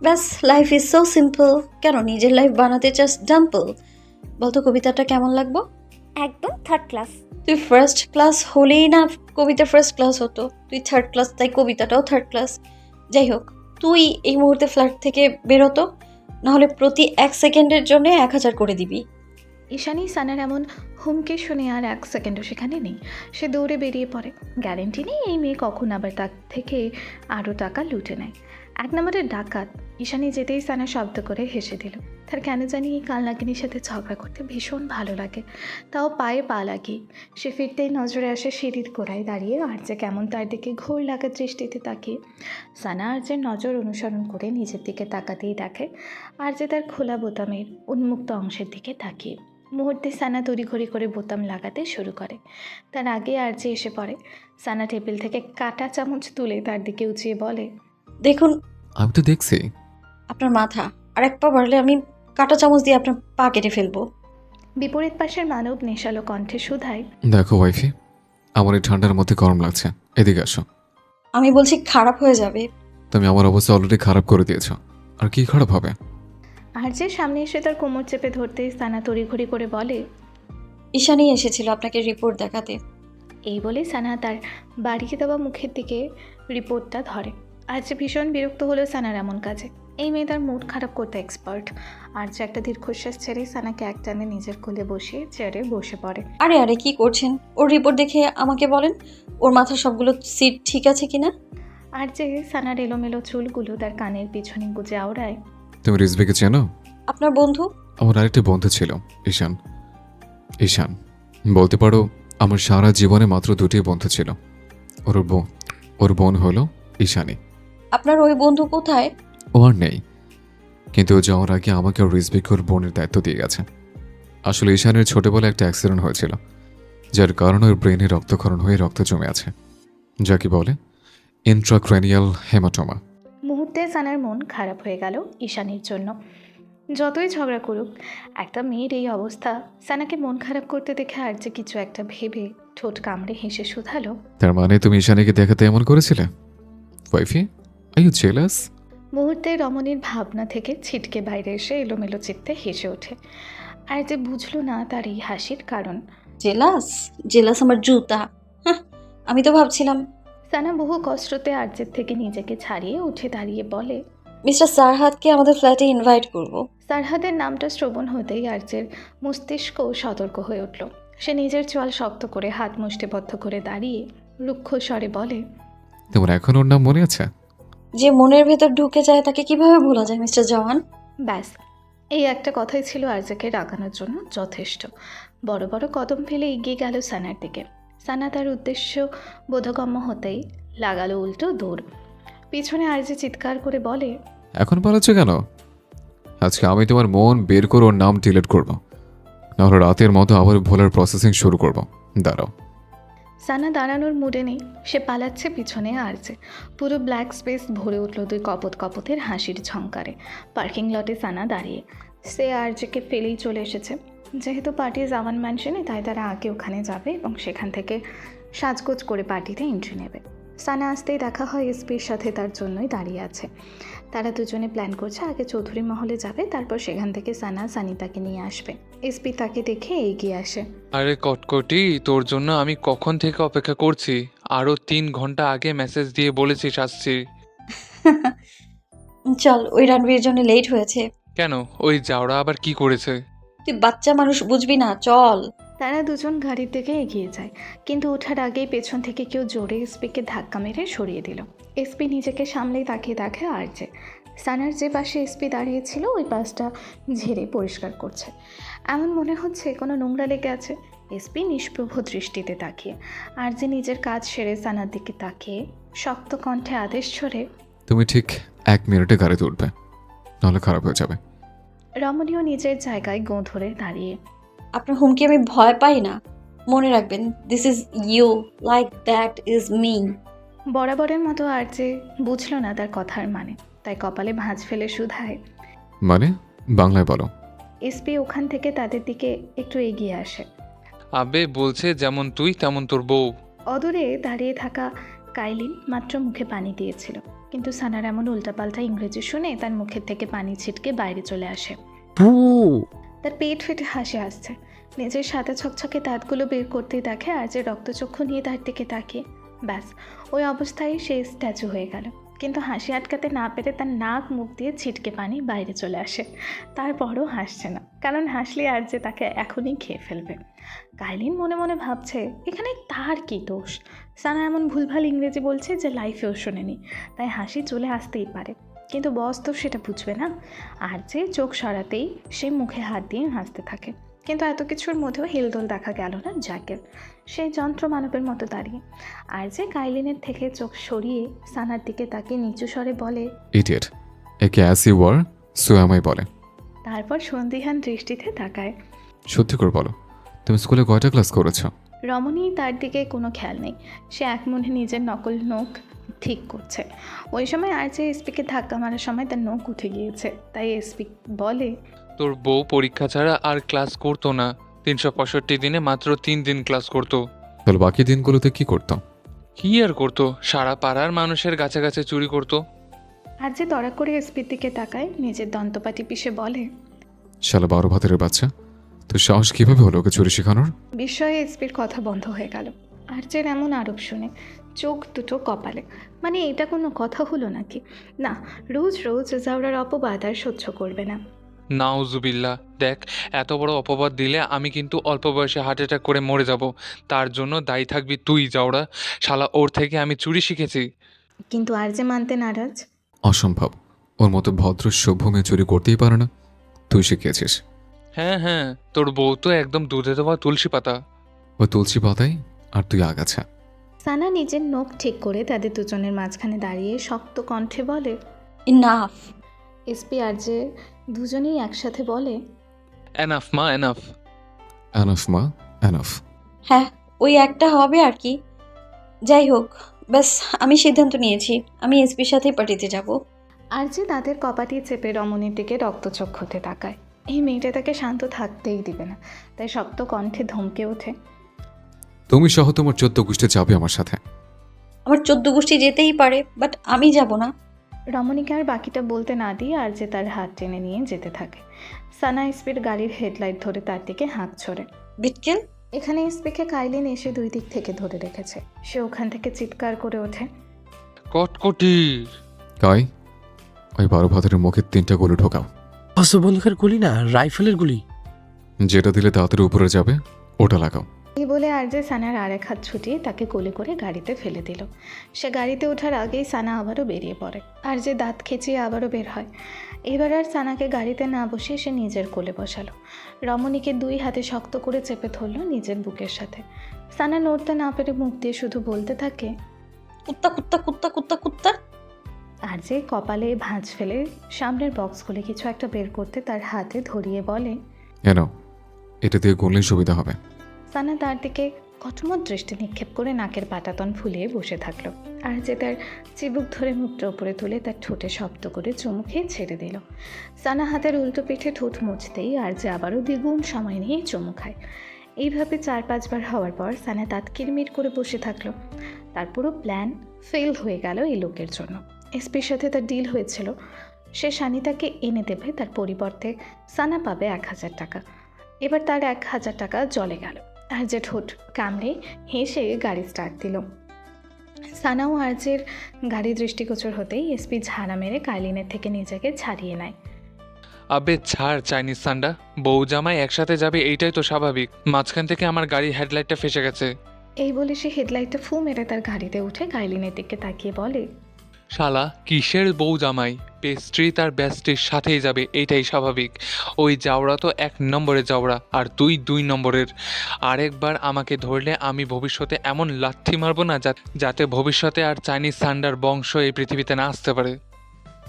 ব্যাস, লাইফ ইজ সো সিম্পল। কেন নিজের লাইফ বানাতে চাস ডাম্পল? বলতো কবিতাটা কেমন লাগবো? একদম 3rd ক্লাস। তুই 1st ক্লাস হলেই না কবিতা 1st ক্লাস হতো, তুই 3rd ক্লাস, তাই কবিতাটাও 3rd ক্লাস। যাই হোক, তুই এই মুহূর্তে ফ্ল্যাট থেকে বেরোতো, নাহলে প্রতি 1 সেকেন্ডের জন্য 1000 করে দিবি। ঈশানী সানার এমন হুমকি শুনে আর 1 সেকেন্ডও সেখানে নেই। সে দৌড়ে বেরিয়ে পড়ে। গ্যারেন্টি নেই এই মেয়ে কখন আবার তার থেকে আরও টাকা লুটে নেয়। 1 নম্বরের ডাকাত। ঈশানী যেতেই সানা শব্দ করে হেসে দিল। তার কেন জানি এই কালনাগিনীর সাথে ঝগড়া করতে ভীষণ ভালো লাগে, তাও পায়ে পা লাগিয়ে। সে ফিরতেই নজরে আসে সিঁড়ির গোড়ায় দাঁড়িয়ে আর্যে কেমন তার দিকে ঘোর লাগা দৃষ্টিতে তাকিয়ে। সানা আর্যের নজর অনুসরণ করে নিজের দিকে তাকাতেই দেখে আর্যে তার খোলা বোতামের উন্মুক্ত অংশের দিকে তাকিয়ে। মুহূর্তে সানা তড়িঘড়ি করে বোতাম লাগাতে শুরু করে। তার আগে আরজে এসে পড়ে। সানা টেবিল থেকে কাঁটা চামচ তুলে তার দিকে উঁচিয়ে বলে, দেখুন আমি তো দেখছি। আপনার মাথা, আর এক পা বাড়লে আমি কাঁটা চামচ দিয়ে আপনার পা কেটে ফেলবো। বিপরীত পাশের মানব নেশালো কণ্ঠে শুধায়, দেখো ওয়াইফি, আমার এই ঠান্ডার মধ্যে গরম লাগছে, এদিকে আসো। আমি বলছি খারাপ হয়ে যাবে। তুমি আমার অবস্থা অলরেডি খারাপ করে দিয়েছো, আর কি খারাপ হবে? আরজে সামনে এসে তার কোমর চেপে ধরতেই সানা তড়িঘড়ি করে বলে, ঈশানী এসেছিল আপনাকে রিপোর্ট দেখাতে। এই বলে সানা তার বাড়িয়ে দেওয়া মুখের দিকে রিপোর্টটা ধরে। আরজে ভীষণ বিরক্ত হলো সানার এমন কাজে। এই মেয়ে তার মুড খারাপ করতে এক্সপার্ট। আরজে একটা দীর্ঘশ্বাস ছেড়ে সানাকে একটানে নিজের কোলে বসিয়ে চেয়ারে বসে পড়ে। আরে আরে কি করছেন? ওর রিপোর্ট দেখে আমাকে বলেন ওর মাথার সবগুলো সিট ঠিক আছে কিনা। আরজে সানার এলোমেলো চুলগুলো তার কানের পিছনে গুজে আওড়ায়, তুমি রিজভিকে চেনো? আপনার বন্ধু? আমার আরেকটা বন্ধু ছিল, ঈশান। ঈশান বলতে পারো আমার সারা জীবনে মাত্র দুটি বন্ধু ছিল। ওর বোন হলো ঈশানী। আপনার ওই বন্ধু কোথায়? ও আর নেই, কিন্তু ও যাওয়ার আগে আমাকে ওর রিজভিকে ওর বোনের দায়িত্ব দিয়ে গেছে। আসলে ঈশানের ছোটবেলায় একটা অ্যাক্সিডেন্ট হয়েছিল, যার কারণে ওর ব্রেনে রক্তক্ষরণ হয়ে রক্ত জমে আছে, যাকে বলে ইন্ট্রাক্রেনিয়াল হেমাটোমা। মুহূর্তে সানার মন খারাপ হয়ে গেল ঈশানীর জন্য। যতই ঝগড়া করুক, একটা মেয়ের এই অবস্থা সানাকে মন খারাপ করতে দেখে আরজে কিছু একটা ভেবে ঠোঁট কামড়ে হেসে শুধালো, তার মানে তুমি ঈশানীকে দেখাতে এমন করেছিলে? ওয়াইফি, আর ইউ জেলাস? মুহূর্তে রমণীর ভাবনা থেকে ছিটকে বাইরে এসে এলোমেলো চিত্তে হেসে ওঠে। আরজে বুঝলো না তার এই হাসির কারণ। জেলাস? জেলাস আমার জুতা। হ্যাঁ, আমি তো ভাবছিলাম। সানা বহু কষ্টতে আরজের থেকে নিজেকে ছাড়িয়ে উঠে দাঁড়িয়ে বলে, মিস্টার সারহাদকে আমাদের ফ্ল্যাটে ইনভাইট করব। সারহাদের নামটা শ্রবণ হতেই আরজের মস্তিষ্ক সতর্ক হয়ে উঠল। সে নিজের চোয়াল শক্ত করে হাত মুষ্টিবদ্ধ করে দাঁড়িয়ে রুক্ষ স্বরে বলে, তোমার এখন ওর নাম মনে আছে? যে মনের ভেতর ঢুকে যায় তাকে কিভাবে ভোলা যায় মিস্টার জওয়ান? ব্যাস, এই একটা কথাই ছিল আরজেকে রাগানোর জন্য যথেষ্ট। বড় বড় কদম ফেলে এগিয়ে গেল সানার দিকে। সানা তার উদ্দেশ্য বোধগম্য হতেই লাগালো উল্টো দৌড়। পিছনে আরজে চিৎকার করে বলে, এখন পালাচ্ছ কেন? আজকে আমি তোমার মন বের করে ওর নাম ডিলিট করবো, নাহলে রাতের মতো আবার ভোলার প্রসেসিং শুরু করবো। দাঁড়াও। সানা দাঁড়ানোর মুডে নেই, সে পালাচ্ছে পিছনে আরজে। পুরো ব্ল্যাক স্পেস ভরে উঠল দুই কপতের হাসির ঝংকারে। পার্কিং লটে সানা দাঁড়িয়ে। সে আরজেকে ফেলেই চলে এসেছে। যেহেতু পার্টি জামান ম্যানশনে, তাই তারা আগে ওখানে যাবে এবং সেখান থেকে সাজগোজ করে পার্টিতে এন্ট্রি নেবে। সানা আসতেই দেখা হয় এসপির সাথে, তার জন্যই দাঁড়িয়ে আছে। তারা দুজনে প্ল্যান করছে আগে চৌধুরী মহলে যাবে, তারপর সেখান থেকে সানা সানিতাকে নিয়ে আসবে। এসপি তাকে দেখে এগিয়ে আসে। আরে কটকটি, তোর জন্য আমি কখন থেকে অপেক্ষা করছি। আরও 3 ঘন্টা আগে মেসেজ দিয়ে বলেছিস আসছি। চল, ওই রানবির জন্য লেট হয়েছে। কেন? ওই জাউরা আবার কি করেছে? তুই বাচ্চা মানুষ, বুঝবি না, চল। তারা দুজন গাড়ির দিকে এগিয়ে যায়, কিন্তু ওঠার আগেই পেছন থেকে কেউ জোরে এসপিকে ধাক্কা মেরে সরিয়ে দিল। এসপি নিজেকে সামলেই তাকিয়ে দেখে আরজে। সানার যে পাশে এসপি দাঁড়িয়েছিল ওই পাশটা ঝেড়ে পরিষ্কার করছে। এমন মনে হচ্ছে কোনো নোংরা লেগে আছে। এসপি নিষ্প্রভ দৃষ্টিতে তাকিয়ে। আরজে নিজের কাজ সেরে সানার দিকে তাকিয়ে শক্ত কণ্ঠে আদেশ ছড়ে, তুমি ঠিক 1 মিনিটে গাড়িতে উঠবে, নাহলে খারাপ হয়ে যাবে। রমণীও নিজের জায়গায় গোঁ ধরে দাঁড়িয়ে। আপনার হুমকি আমি ভয় পাই না, মনে রাখবেন, this is you, like that is me. বরাবরের মতো আরজে বুঝল না তার কথার মানে, তাই কপালে ভাঁজ ফেলে শুধায়, মানে বাংলায় বলো। এসপি ওখান থেকে তাদের দিকে একটু এগিয়ে আসে। আবে বলছে যেমন তুই তেমন তোর বউ। অদূরে দাঁড়িয়ে থাকা কাইলিন মাত্র মুখে পানি দিয়েছিল, কিন্তু সানার এমন উল্টাপাল্টা ইংরেজি শুনে তার মুখের থেকে পানি ছিটকে বাইরে চলে আসে। তার পেট ফেটে হাসি আসছে। নিজের সাদা ছকছকে দাঁতগুলো বের করতেই দেখে আর যে রক্তচক্ষু নিয়ে তার দিকে তাকিয়ে। ব্যাস, ওই অবস্থায় সে স্ট্যাচু হয়ে গেল। কিন্তু হাসি আটকাতে না পেরে তার নাক মুখ দিয়ে ছিটকে পানি বাইরে চলে আসে। তারপরও হাসছে না, কারণ হাসলে আর যে তাকে এখনই খেয়ে ফেলবে। কাইলিন মনে মনে ভাবছে এখানে তার কি দোষ। সানা এমন ভুলভাল ইংরেজি বলছে যে লাইফেও শোনেনি, তাই হাসি চলে আসতেই পারে, কিন্তু বস তো সেটা বুঝবে না। আর যে চোখ সরাতেই সে মুখে হাত দিয়ে হাসতে থাকে। কিন্তু এত কিছুর মধ্যেও হেলদোল দেখা গেল না জ্যাকের। সে যন্ত্র মানবের মতো দাঁড়িয়ে। আর যে কাইলিনের থেকে চোখ সরিয়ে সানার দিকে তাকে নিচু স্বরে বলে, ইডিয়েট, একে as you are so am I বলে। তারপর সন্দিহান দৃষ্টিতে তাকায়। সত্যি করে বলো, তুমি স্কুলে কয়টা ক্লাস করেছো? রমণী তার দিকে কোনো খেয়াল নেই। সে এক মনে নিজের নকল নখ ঠিক করছে। ওই সময় আর যে এসপিকে ধাক্কা মারার সময় তার নখ উঠে গিয়েছে, তাই এসপি বলে, তোর বউ পরীক্ষা ছাড়া আর ক্লাস করতো না, 365 দিনে মাত্র 3 দিন ক্লাস করতো। তাহলে বাকি দিনগুলোতে কি করতো? কি আর করতো, সারা পাড়ার মানুষের গাছে গাছে চুরি করতো। আর যে তড়া করে এসপির দিকে তাকায়, নিজের দন্তপাটি পিষে বলে, শালা 12 ভাতের বাচ্চা, তো সাহস কিভাবে হলো ওকে চুরি শেখানোর? বিস্ময়ে এসপির কথা বন্ধ হয়ে গেল। আর্যের এমন আরোপ শুনে চোখ দুটো কপালে। মানে এটা কোনো কথা হলো নাকি? না, রোজ রোজ জাউরার অপবাদ আর সহ্য করবে না। নাউজুবিল্লাহ, দেখ এত বড় অপবাদ দিলে আমি কিন্তু অল্প বয়সে হার্ট অ্যাটাক করে মরে যাব। তার জন্য দায়ী থাকবি তুই জাউরা। শালা ওর থেকে আমি চুরি শিখেছি। কিন্তু আর যে মানতে নারাজ। অসম্ভব, ওর মতো ভদ্র সভ্য মেয়ে চুরি করতেই পারে না, তুই শিখিয়েছিস। হ্যাঁ হ্যাঁ, তোর বউ তো একদম দুধে দেওয়া তুলসী পাতা। ওই তুলসী পাতাই আর তুই আগাছা। সানা নিজের নখ ঠিক করে তাদের দুজনের মাঝখানে দাঁড়িয়ে শক্ত কণ্ঠে বলে, ইনাফ। এসপি আর যে দুজনেই একসাথে বলে, এনাফ মা এনাফ। এনাফ মা এনাফ। হ্যাঁ, ওই একটা হবে আর কি। যাই হোক, ব্যাস আমি সিদ্ধান্ত নিয়েছি, আমি এসপির সাথেই পার্টিতে যাব। আর যে তাদের কপাটি চেপে রমণীর দিকে রক্তচক্ষুতে তাকায়। এই মেয়েটা তাকে শান্ত থাকতেই দিবে না, তাই শক্ত কণ্ঠে ধমকে ওঠে, তুমি সহ তোমার 14 গোষ্ঠী যাবে আমার সাথে। আমার 14 গোষ্ঠী যেতেই পারে, বাট আমি যাব না। রমণীকে আর বাকিটা বলতে না দিয়ে আর যে তার হাত টেনে নিয়ে যেতে থাকে। সানা এসপির গাড়ির হেডলাইট ধরে তার দিকে হাঁক ছোড়ে। বিটকেল। এখানে এসপিকে কাইলিন এসে দুই দিক থেকে ধরে রেখেছে। সে ওখান থেকে চিৎকার করে ওঠে, কটকটি। কাই, ওই 12 ভাতের মুখে 3টা গুলি ঢোকাও। অস্ত্রবন্দুকের গুলি না, রাইফেলের গুলি। যেটা দিলে তাড়াতাড়ি উপরে যাবে ওটা লাগাও। এই বলে আর যে সানার আরেক হাত ছুটিয়ে তাকে কোলে করে গাড়িতে ফেলে দিল। সে গাড়িতে ওঠার আগেই সানা আবারও বেরিয়ে পড়ে। আর যে দাঁত খেঁচিয়ে আবারও বের হয়। এবার আর সানাকে গাড়িতে না বসিয়ে সে নিজের কোলে বসালো। রমণীকে 2 হাতে শক্ত করে চেপে ধরলো নিজের বুকের সাথে। সানা নড়তে না পেরে মুখ দিয়ে শুধু বলতে থাকে, কুত্তা কুত্তা কুত্তা কুত্তা কুত্তা। আর যে কপালে ভাঁজ ফেলে সামনের বক্স খুলে কিছু একটা বের করতে তার হাতে ধরিয়ে বলে, এনো, এটা দিয়ে গুনলেই সুবিধা হবে। সানা তার দিকে কঠোর দৃষ্টি নিক্ষেপ করে নাকের পাটাতন ফুলিয়ে বসে থাকলো। আর যে তার চিবুক ধরে মুখটা উপরে তুলে তার ঠোঁটে শব্দ করে চুমু খেয়ে ছেড়ে দিল। সানা হাতের উল্টো পিঠে ঠোঁট মুছতেই আর যে আবারও দ্বিগুণ সময় নিয়ে চুমু খায়। এইভাবে 4-5 বার হওয়ার পর সানা দাঁত কিরমির করে বসে থাকলো। তার পুরো প্ল্যান ফেল হয়ে গেল এই লোকের জন্য। এসপির সাথে তার ডিল হয়েছিল, সে সানিতাকে এনে দেবে, তার পরিবর্তে সানা পাবে 1000 টাকা। এবার তার 1000 টাকা জলে গেল। আর যে ঠোঁট কামড়ে হেসে গাড়ি স্টার্ট দিল। সানাও আর্যের গাড়ি দৃষ্টিগোচর হতেই এসপি ঝাড়া মেরে কাইলিনের থেকে নিজেকে ছাড়িয়ে নেয়। আবে ছাড় চাইনিজ সান্ডা, বউ জামাই একসাথে যাবে এইটাই তো স্বাভাবিক। মাঝখান থেকে আমার গাড়ির হেডলাইটটা ফেসে গেছে। এই বলে সে হেডলাইটটা ফু মেরে তার গাড়িতে উঠে কাইলিনের দিকে তাকিয়ে বলে, শালা কিসের বউ জামাই, পেস্ট্রি তার বেস্টির সাথেই যাবে এইটাই স্বাভাবিক। ওই জাউরা তো 1 নম্বরের জাউরা আর তুই 2 নম্বরের। আরেকবার আমাকে ধরলে আমি ভবিষ্যতে এমন লাথি মারবো না যাতে ভবিষ্যতে আর চাইনিজ সান্ডার বংশ এই পৃথিবীতে না আসতে পারে।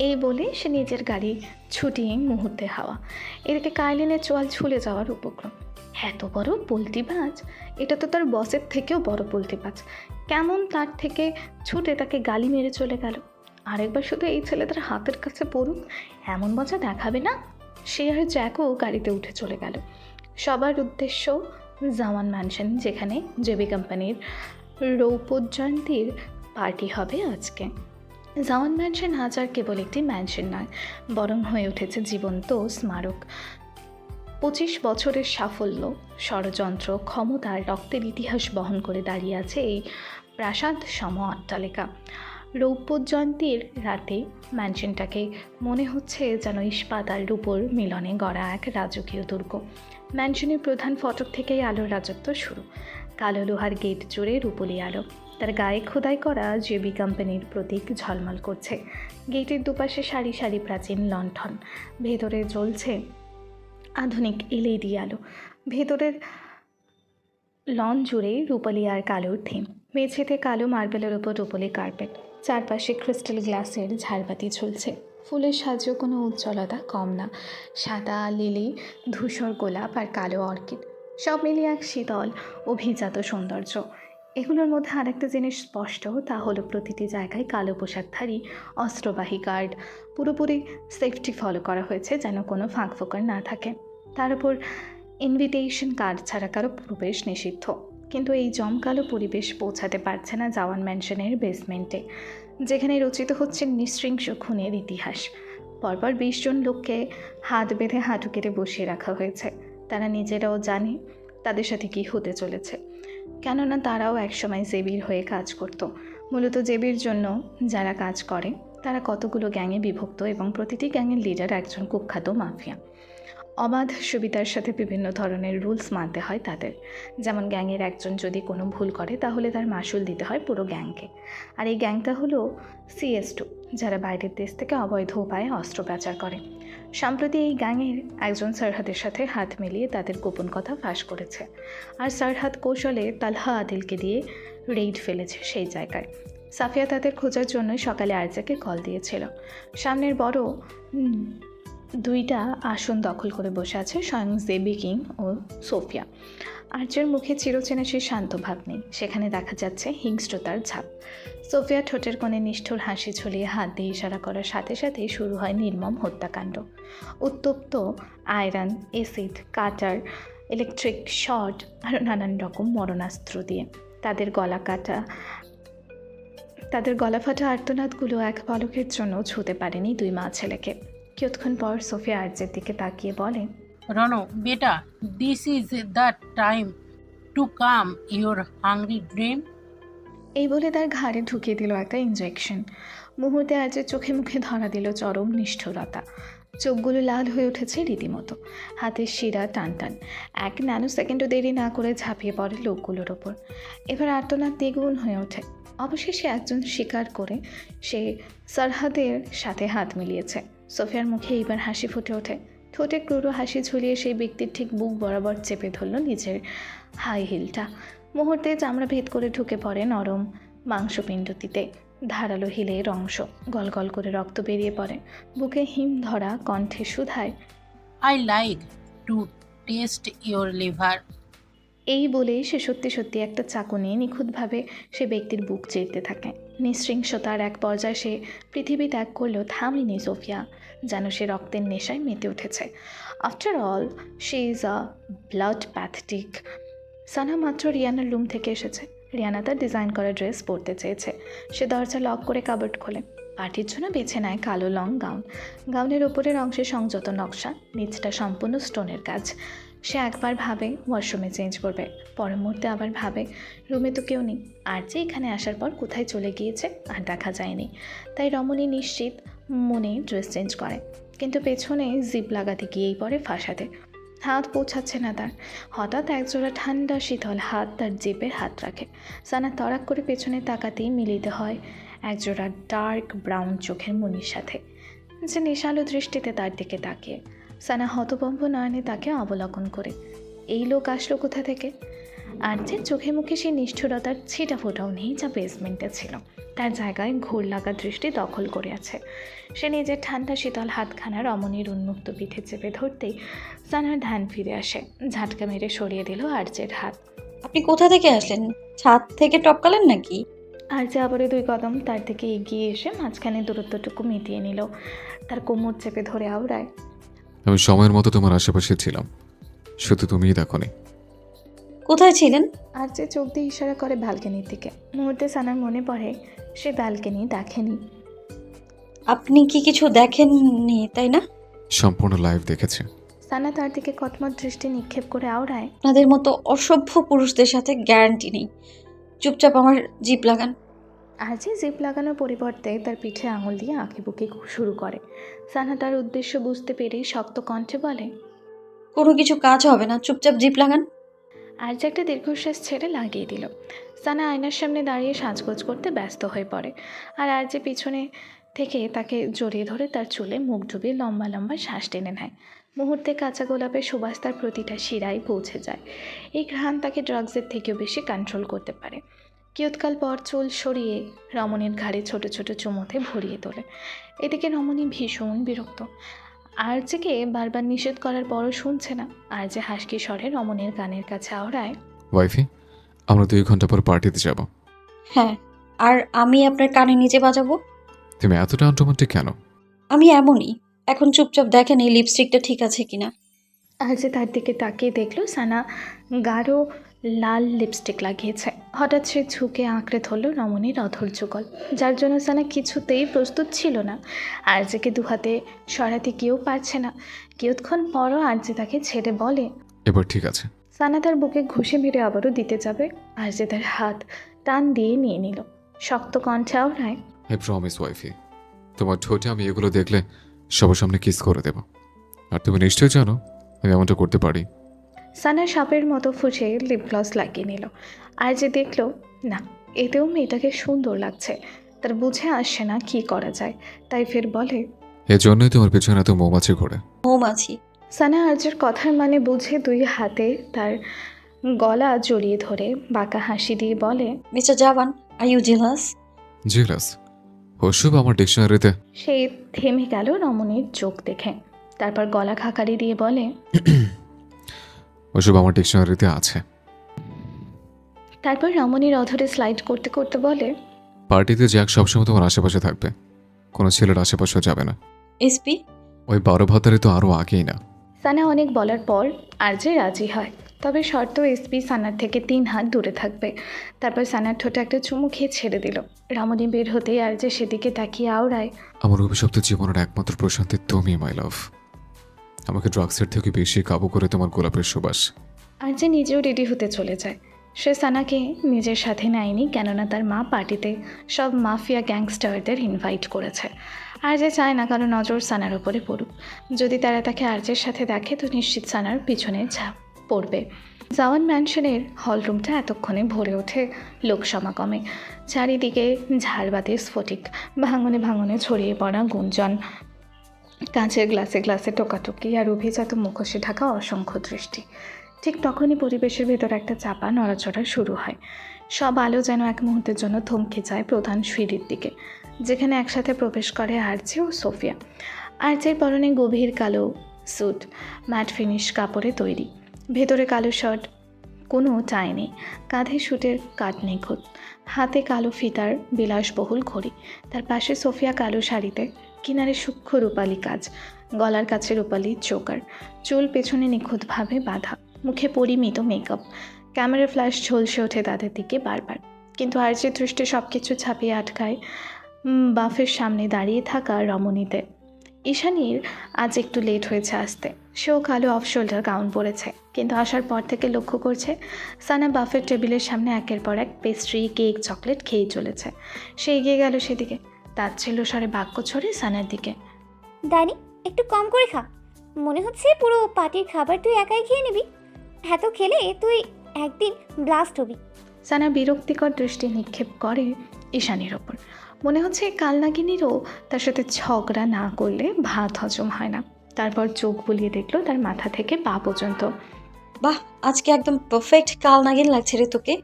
এই বলে সে নিজের গাড়ি ছুটিয়ে মুহূর্তে হাওয়া। এদিকে কাইলিনের চোয়াল ছুলে যাওয়ার উপক্রম। এত বড় পোল্ট্রিবাজ, এটা তো তার বসের থেকেও বড় পোল্ট্রিবাজ। কেমন তার থেকে ছুটে তাকে গালি মেরে চলে গেল। আরেকবার শুধু এই ছেলেটার হাতের কাছে পড়ুক, এমন মজা দেখাবে না। সে আর জ্যাকও গাড়িতে উঠে চলে গেল। সবার উদ্দেশ্য জাওয়ান ম্যানশন, যেখানে জেবি কোম্পানির রৌপ্যজয়ন্তীর পার্টি হবে আজকে। জাওয়ান ম্যানশন আজ আর কেবল একটি ম্যানশন নয়, বরং হয়ে উঠেছে জীবন্ত স্মারক। 25 বছরের সাফল্য, ষড়যন্ত্র, ক্ষমতার রক্তের ইতিহাস বহন করে দাঁড়িয়ে আছে এই প্রাসাদ সম অট্টালিকা। রৌপ্যজয়ন্তীর রাতে ম্যানশনটাকে মনে হচ্ছে যেন ইস্পাত আর রূপোর মিলনে গড়া এক রাজকীয় দুর্গ। ম্যানশনের প্রধান ফটক থেকেই আলোর রাজত্ব শুরু। কালো লোহার গেট জুড়ে রূপলি আলো, তার গায়ে খোদাই করা জেবি কোম্পানির প্রতীক ঝলমল করছে। গেটের দুপাশে সারি সারি প্রাচীন লণ্ঠন, ভেতরে জ্বলছে আধুনিক এলইডি আলো। ভেতরের লন জুড়ে রূপালি আর কালোর থিম। মেঝেতে কালো মার্বেলের ওপর রুপোলি কার্পেট, চারপাশে ক্রিস্টাল গ্লাসের ঝাড়বাতি ঝুলছে। ফুলের সাজেও কোনো উজ্জ্বলতা কম না, সাদা লিলি, ধূসর গোলাপ আর কালো অর্কিড, সব মিলিয়ে এক শীতল অভিজাত সৌন্দর্য। এগুলোর মধ্যে আরেকটা জিনিস স্পষ্ট, তা হলো প্রতিটি জায়গায় কালো পোশাকধারী অস্ত্রবাহী গার্ড। পুরোপুরি সেফটি ফলো করা হয়েছে, যেন কোনো ফাঁক ফোকর না থাকে। তার উপর ইনভিটেশন কার্ড ছাড়া কারো প্রবেশ নিষিদ্ধ। কিন্তু এই জমকালো পরিবেশ পৌঁছাতে পারছে না জাওয়ান ম্যানশনের বেসমেন্টে, যেখানে রচিত হচ্ছে নৃশংস খুনের ইতিহাস। পরপর 20 জন লোককে হাত বেঁধে হাঁটু কেটে বসিয়ে রাখা হয়েছে। তারা নিজেরাও জানে তাদের সাথে কী হতে চলেছে, কেননা তারাও একসময় জেবির হয়ে কাজ করত। মূলত জেবির জন্য যারা কাজ করে তারা কতগুলো গ্যাংয়ে বিভক্ত এবং প্রতিটি গ্যাংয়ের লিডার একজন কুখ্যাত মাফিয়া। অবাধ সুবিধার সাথে বিভিন্ন ধরনের রুলস মানতে হয় তাদের। যেমন গ্যাংয়ের একজন যদি কোনো ভুল করে তাহলে তার মাসুল দিতে হয় পুরো গ্যাংকে। আর এই গ্যাংটা হলো CS2, যারা বাইরের দেশ থেকে অবৈধ উপায়ে অস্ত্র পাচার করে। সম্প্রতি এই গ্যাংয়ের একজন সরহাদের সাথে হাত মিলিয়ে তাদের গোপন কথা ফাঁস করেছে, আর সরহাদ কৌশলে তালহা আদিলকে দিয়ে রেইড ফেলেছে সেই জায়গায়। সাফিয়া তাদের খোঁজার জন্য সকালে আরজাকে কল দিয়েছিল। সামনের বড় 2টা আসন দখল করে বসে আছে স্বয়ং জেবি কিং ও সোফিয়া। আর্যের মুখে চিরচেনা সেই শান্ত ভাব নেই, সেখানে দেখা যাচ্ছে হিংস্রতার ছাপ। সোফিয়া ঠোঁটের কোণে নিষ্ঠুর হাসি ঝুলিয়ে হাত দিয়ে ইশারা করার সাথে সাথেই শুরু হয় নির্মম হত্যাকাণ্ড। উত্তপ্ত আয়রন, এসিড, কাটার, ইলেকট্রিক শট আর নানান রকম মরণাস্ত্র দিয়ে তাদের গলা ফাটা আর্তনাদগুলো এক পলকের জন্য ছুঁতে পারেনি 2 মা ছেলেকে। কিছুক্ষণ পর সোফিয়া আর্যের দিকে তাকিয়ে বলে, রনো বেটা, this is the time to come your hungry dream. এই বলে তার ঘাড়ে ঢুকিয়ে দিল একটা ইনজেকশন। মুহূর্তে আর্যের চোখে মুখে ধরা দিল চরম নিষ্ঠুরতা। চোখগুলো লাল হয়ে উঠেছে রীতিমতো, হাতের শিরা টান টান। 1 ন্যানো সেকেন্ডও দেরি না করে ঝাঁপিয়ে পড়ে লোকগুলোর ওপর। এবার আর্তনাদ দ্বিগুণ হয়ে ওঠে। অবশেষে একজন স্বীকার করে সে সরহাদের সাথে হাত মিলিয়েছে। সোফিয়ার মুখে এইবার হাসি ফুটে ওঠে। ঠোঁটে ক্রুর হাসি ঝুলিয়ে সেই ব্যক্তির ঠিক বুক বরাবর চেপে ধরল নিজের হাই হিলটা। মুহূর্তে চামড়া ভেদ করে ঢুকে পড়ে নরম মাংসপিণ্ডটিতে। ধারালো হিলের অংশ, গলগল করে রক্ত বেরিয়ে পড়ে। বুকে হিম ধরা কণ্ঠে শুধায়, I like to taste your liver. এই বলেই সে সত্যি সত্যি একটা চাকু নিয়ে নিখুঁতভাবে সে ব্যক্তির বুক চিরতে থাকে। নৃশংসতার এক পর্যায়ে সে পৃথিবী ত্যাগ করলেও থামেনি সোফিয়া, যেন সে রক্তের নেশায় মেতে উঠেছে। After all she is a blood pathetic. Sana মাত্র রিয়ানার রুম থেকে এসেছে। রিয়ানা তার ডিজাইন করা ড্রেস পরতে চেয়েছে। সে দরজা লক করে কাবার্ড খোলে। পার্টির জন্য বেছে নেয় কালো লং গাউন। গাউনের ওপরের অংশে সংযত নকশা, নিচটা সম্পূর্ণ স্টোনের কাজ। সে একবার ভাবে ওয়াশরুমে চেঞ্জ করবে, পরের মুহূর্তে আবার ভাবে রুমে তো কেউ নেই, আর যে এখানে আসার পর কোথায় চলে গিয়েছে আর দেখা যায়নি। তাই রমণী নিশ্চিত মনে ড্রেস চেঞ্জ করে, কিন্তু পেছনে জিপ লাগাতে গিয়েই পড়ে ফাঁসাতে। হাত পৌঁছাচ্ছে না তার। হঠাৎ একজোড়া ঠান্ডা শীতল হাত তার জিপের হাত রাখে। সানা তড়াক করে পেছনে তাকাতেই মিলিতে হয় একজোড়া ডার্ক ব্রাউন চোখের মনির সাথে, যে নেশালো দৃষ্টিতে তার দিকে তাকিয়ে। সানা হতভম্ব নয়নে তাকে অবলোকন করে। এই লোক আসলো কোথা থেকে? আর যে চোখে মুখে সেই নিষ্ঠুরতার ছিটা ফোটাও নেই যা বেসমেন্টে ছিল। তার জায়গায় ঘোর লাগা দৃষ্টি দখল করে আছে। সে নিজের ঠান্ডা শীতল হাতখানা রমণীর উন্মুক্ত পিঠে চেপে ধরতেই সানার ধ্যান ফিরে আসে। ঝাটকা মেরে সরিয়ে দিল আর্যের হাত। আপনি কোথা থেকে আসলেন? ছাদ থেকে টপকালেন নাকি? আর্য আবারও 2 কদম তার দিকে এগিয়ে এসে মাঝখানে দূরত্বটুকু মিটিয়ে নিল। তার কোমর চেপে ধরে আওড়ায়, আমি সময়ের মতো তোমার আশেপাশে ছিলাম, শুধু তুমিই দেখোনি। কোথায় ছিলেন? আর্য চোখ দিয়ে ইশারা করে ব্যালকনির দিকে। মুহূর্তে সানার মনে পড়ে সে ব্যালকনি দেখেনি। আপনি কি কিছু দেখেননি তাই না? সম্পূর্ণ লাইভ দেখেছে। সানা তার দিকে কটমট দৃষ্টি নিক্ষেপ করে আওড়ায়, আপনাদের মতো অসভ্য পুরুষদের সাথে গ্যারান্টি নেই। চুপচাপ আমার জিপ লাগান। আর্য জিপ লাগানোর পরিবর্তে তার পিঠে আঙুল দিয়ে আঁকিবুকি শুরু করে। সানা তার উদ্দেশ্য বুঝতে পেরেই শক্ত কণ্ঠে বলে, কোনো কিছু কাজ হবে না, চুপচাপ জিপ লাগান। আর্য একটা দীর্ঘশ্বাস ছেড়ে লাগিয়ে দিল। সানা আয়নার সামনে দাঁড়িয়ে সাজগোজ করতে ব্যস্ত হয়ে পড়ে, আর আর্য পিছনে থেকে তাকে জড়িয়ে ধরে তার চুলে মুখ ডুবিয়ে লম্বা লম্বা শ্বাস টেনে নেয়। মুহূর্তে কাঁচা গোলাপের সুবাস তার প্রতিটা শিরায় পৌঁছে যায়। এই ঘ্রাণ তাকে ড্রাগসের থেকেও বেশি কন্ট্রোল করতে পারে। কিয়ৎকাল পর চুল সরিয়ে রমণীর ঘাড়ে ছোট ছোট চুমুতে ভরিয়ে তোলে। এদিকে রমণী ভীষণ বিরক্ত। আর্যকে বারবার নিষেধ করার পরও শুনছে না। আর্য হাসকি স্বরে রমণীর কানের কাছে আওড়ায়, ওয়াইফি, আমরা 2 ঘন্টা পর পার্টিতে যাব। হ্যাঁ, আর আমি আপনার কানে নিচে বাজাবো। তুমি এতটা আনরোমান্টিক কেন? আমি এমনই। এখন চুপচাপ দেখেন এই লিপস্টিকটা ঠিক আছে কিনা। আর্য তার দিকে তাকিয়ে দেখলো সানা গাঢ় লাল লিপস্টিক লাগিয়েছে। হঠাৎ সে ঝুঁকে আঁকড়ে ধরল রমণীর অধর যুগল, যার জন্য সানা কিছুতেই প্রস্তুত ছিল না। আর্যকে দুহাতে সরাতে কেউ পারছে না। কিয়ৎক্ষণ পরও আর্য তাকে ছেড়ে বলে, এবার ঠিক আছে। সানা তার বুকে ঘুষে মেরে আবারও দিতে যাবে। আর্য তার হাত টান দিয়ে নিয়ে নিল। শক্ত কণ্ঠে আওড়ায়, আই প্রমিস ওয়াইফি, তোমার ঠোঁটে আমি এগুলো দেখলে সবার সামনে কিস করে দেব। আর তুমি নিশ্চয়ই জানো আমি এমনটা করতে পারি। সানা সাপের মতো ফুসে লিপ গ্লস লাগিয়ে নিল। আর যে দেখলো না, এতেও মেয়েটাকে সুন্দর লাগছে। তার বুঝে আসছে না কি করা যায়, তাই ফের বলে, এর জন্যই তোমার পেছনে এত মৌমাছি ঘোরে। মৌমাছি? সানা আর্যের কথার মানে বুঝে 2 হাতে তার গলা জড়িয়ে ধরে বাঁকা হাসি দিয়ে বলে, mister Jawan, are you jealous? Jealous? ওসব আমার ডিকশনারিতে। সে থেমে গেল রমণীর চোখ দেখে। তারপর গলা খাকারি দিয়ে বলে, ওসব আমার ডিকশনারিতে আছে। তারপর রমণীর অধরে স্লাইড করতে করতে বলে, পার্টিতে জ্যাক সবসময় তোমার আশেপাশে থাকবে, কোনো ছেলের আশেপাশেও যাবে না। এসপি? ওই 12 ভাতারে তো আরও আগেই না। সানা অনেক বলার পর আর্য রাজি হয়, তবে শর্ত এসপি সানার থেকে 3 হাত দূরে থাকবে। তারপর সানার ঠোঁটে একটা চুমু খেয়ে ছেড়ে দিল। রমণী বের হতেই আর্য সেদিকে তাকিয়ে আওড়ায়, আমার অভিশপ্ত জীবনের একমাত্র প্রশান্তি তুমি, মাই লাভ। আমাকে ড্রাগসের থেকে বেশি কাবু করে তোমার গোলাপের সুবাস। আর্য নিজেও রেডি হতে চলে যায়। সে সানাকে নিজের সাথে নেয়নি, কেননা তার মা পার্টিতে সব মাফিয়া গ্যাংস্টারদের ইনভাইট করেছে। আর্য চায় না কারো নজর সানার উপরে পড়ুক। যদি তারা তাকে আর্যের সাথে দেখে তো নিশ্চিত সানার পিছনে ঝাঁপ পড়বে। জাওয়ান ম্যানশনের হলরুমটা এতক্ষণে ভরে ওঠে লোক সমাগমে। চারিদিকে ঝাড়বাতির স্ফটিক, ভাঙনে ভাঙনে ছড়িয়ে পড়া গুঞ্জন, কাঁচের গ্লাসে গ্লাসে টোকাটুকি আর অভিজাত মুখোশে ঢাকা অসংখ্য দৃষ্টি। ঠিক তখনই পরিবেশের ভেতর একটা চাপা নড়াচড়া শুরু হয়। সব আলো যেন এক মুহূর্তের জন্য থমকে যায় প্রধান সিঁড়ির দিকে, যেখানে একসাথে প্রবেশ করে আর্য ও সোফিয়া। আর্যের পরনে গভীর কালো স্যুট, ম্যাট ফিনিশ কাপড়ে তৈরি, ভেতরে কালো শার্ট, কোনো টাই নেই, কাঁধে স্যুটের কাট নিখুঁত, হাতে কালো ফিতার বিলাসবহুল ঘড়ি। তার পাশে সোফিয়া কালো শাড়িতে, কিনারে সূক্ষ্ম রূপালি কাজ, গলার কাছে রূপালি চোকার, চুল পেছনে নিখুঁতভাবে বাঁধা, মুখে পরিমিত মেকআপ। ক্যামেরা ফ্ল্যাশ ঝলসে ওঠে তাদের দিকে বারবার, কিন্তু আর্যের দৃষ্টি সব কিছু ছাপিয়ে আটকায় বাফের সামনে দাঁড়িয়ে থাকা রমণীতে। ঈশানীর আজ একটু লেট হয়েছে আসতে। সেও কালো অফ শোল্ডার গাউন পরেছে, কিন্তু আসার পর থেকে লক্ষ্য করছে সানা বাফের টেবিলের সামনে একের পর এক পেস্ট্রি, কেক, চকলেট খেয়েই চলেছে। সে এগিয়ে গেল সেদিকে, তাচ্ছিল্য স্বরে বাক্য ছড়ে সানার দিকে, ডানি, একটু কম করে খা। মনে হচ্ছে পুরো পার্টির খাবার তুই একাই খেয়ে নিবি। এত খেলে তুই একদিন ব্লাস্ট হবি। সানা বিরক্তিকর দৃষ্টি নিক্ষেপ করে ঈশানীর ওপর। মনে হচ্ছে কালনাগিনীরও তার সাথে ঝগড়া না করলে ভাত হজম হয় না। তারপর চোখ বুলিয়ে দেখলো তার মাথা থেকে পা পর্যন্ত। বাহ, আজকে একদম পারফেক্ট কাল নাগিন লাগছে রে তোকে।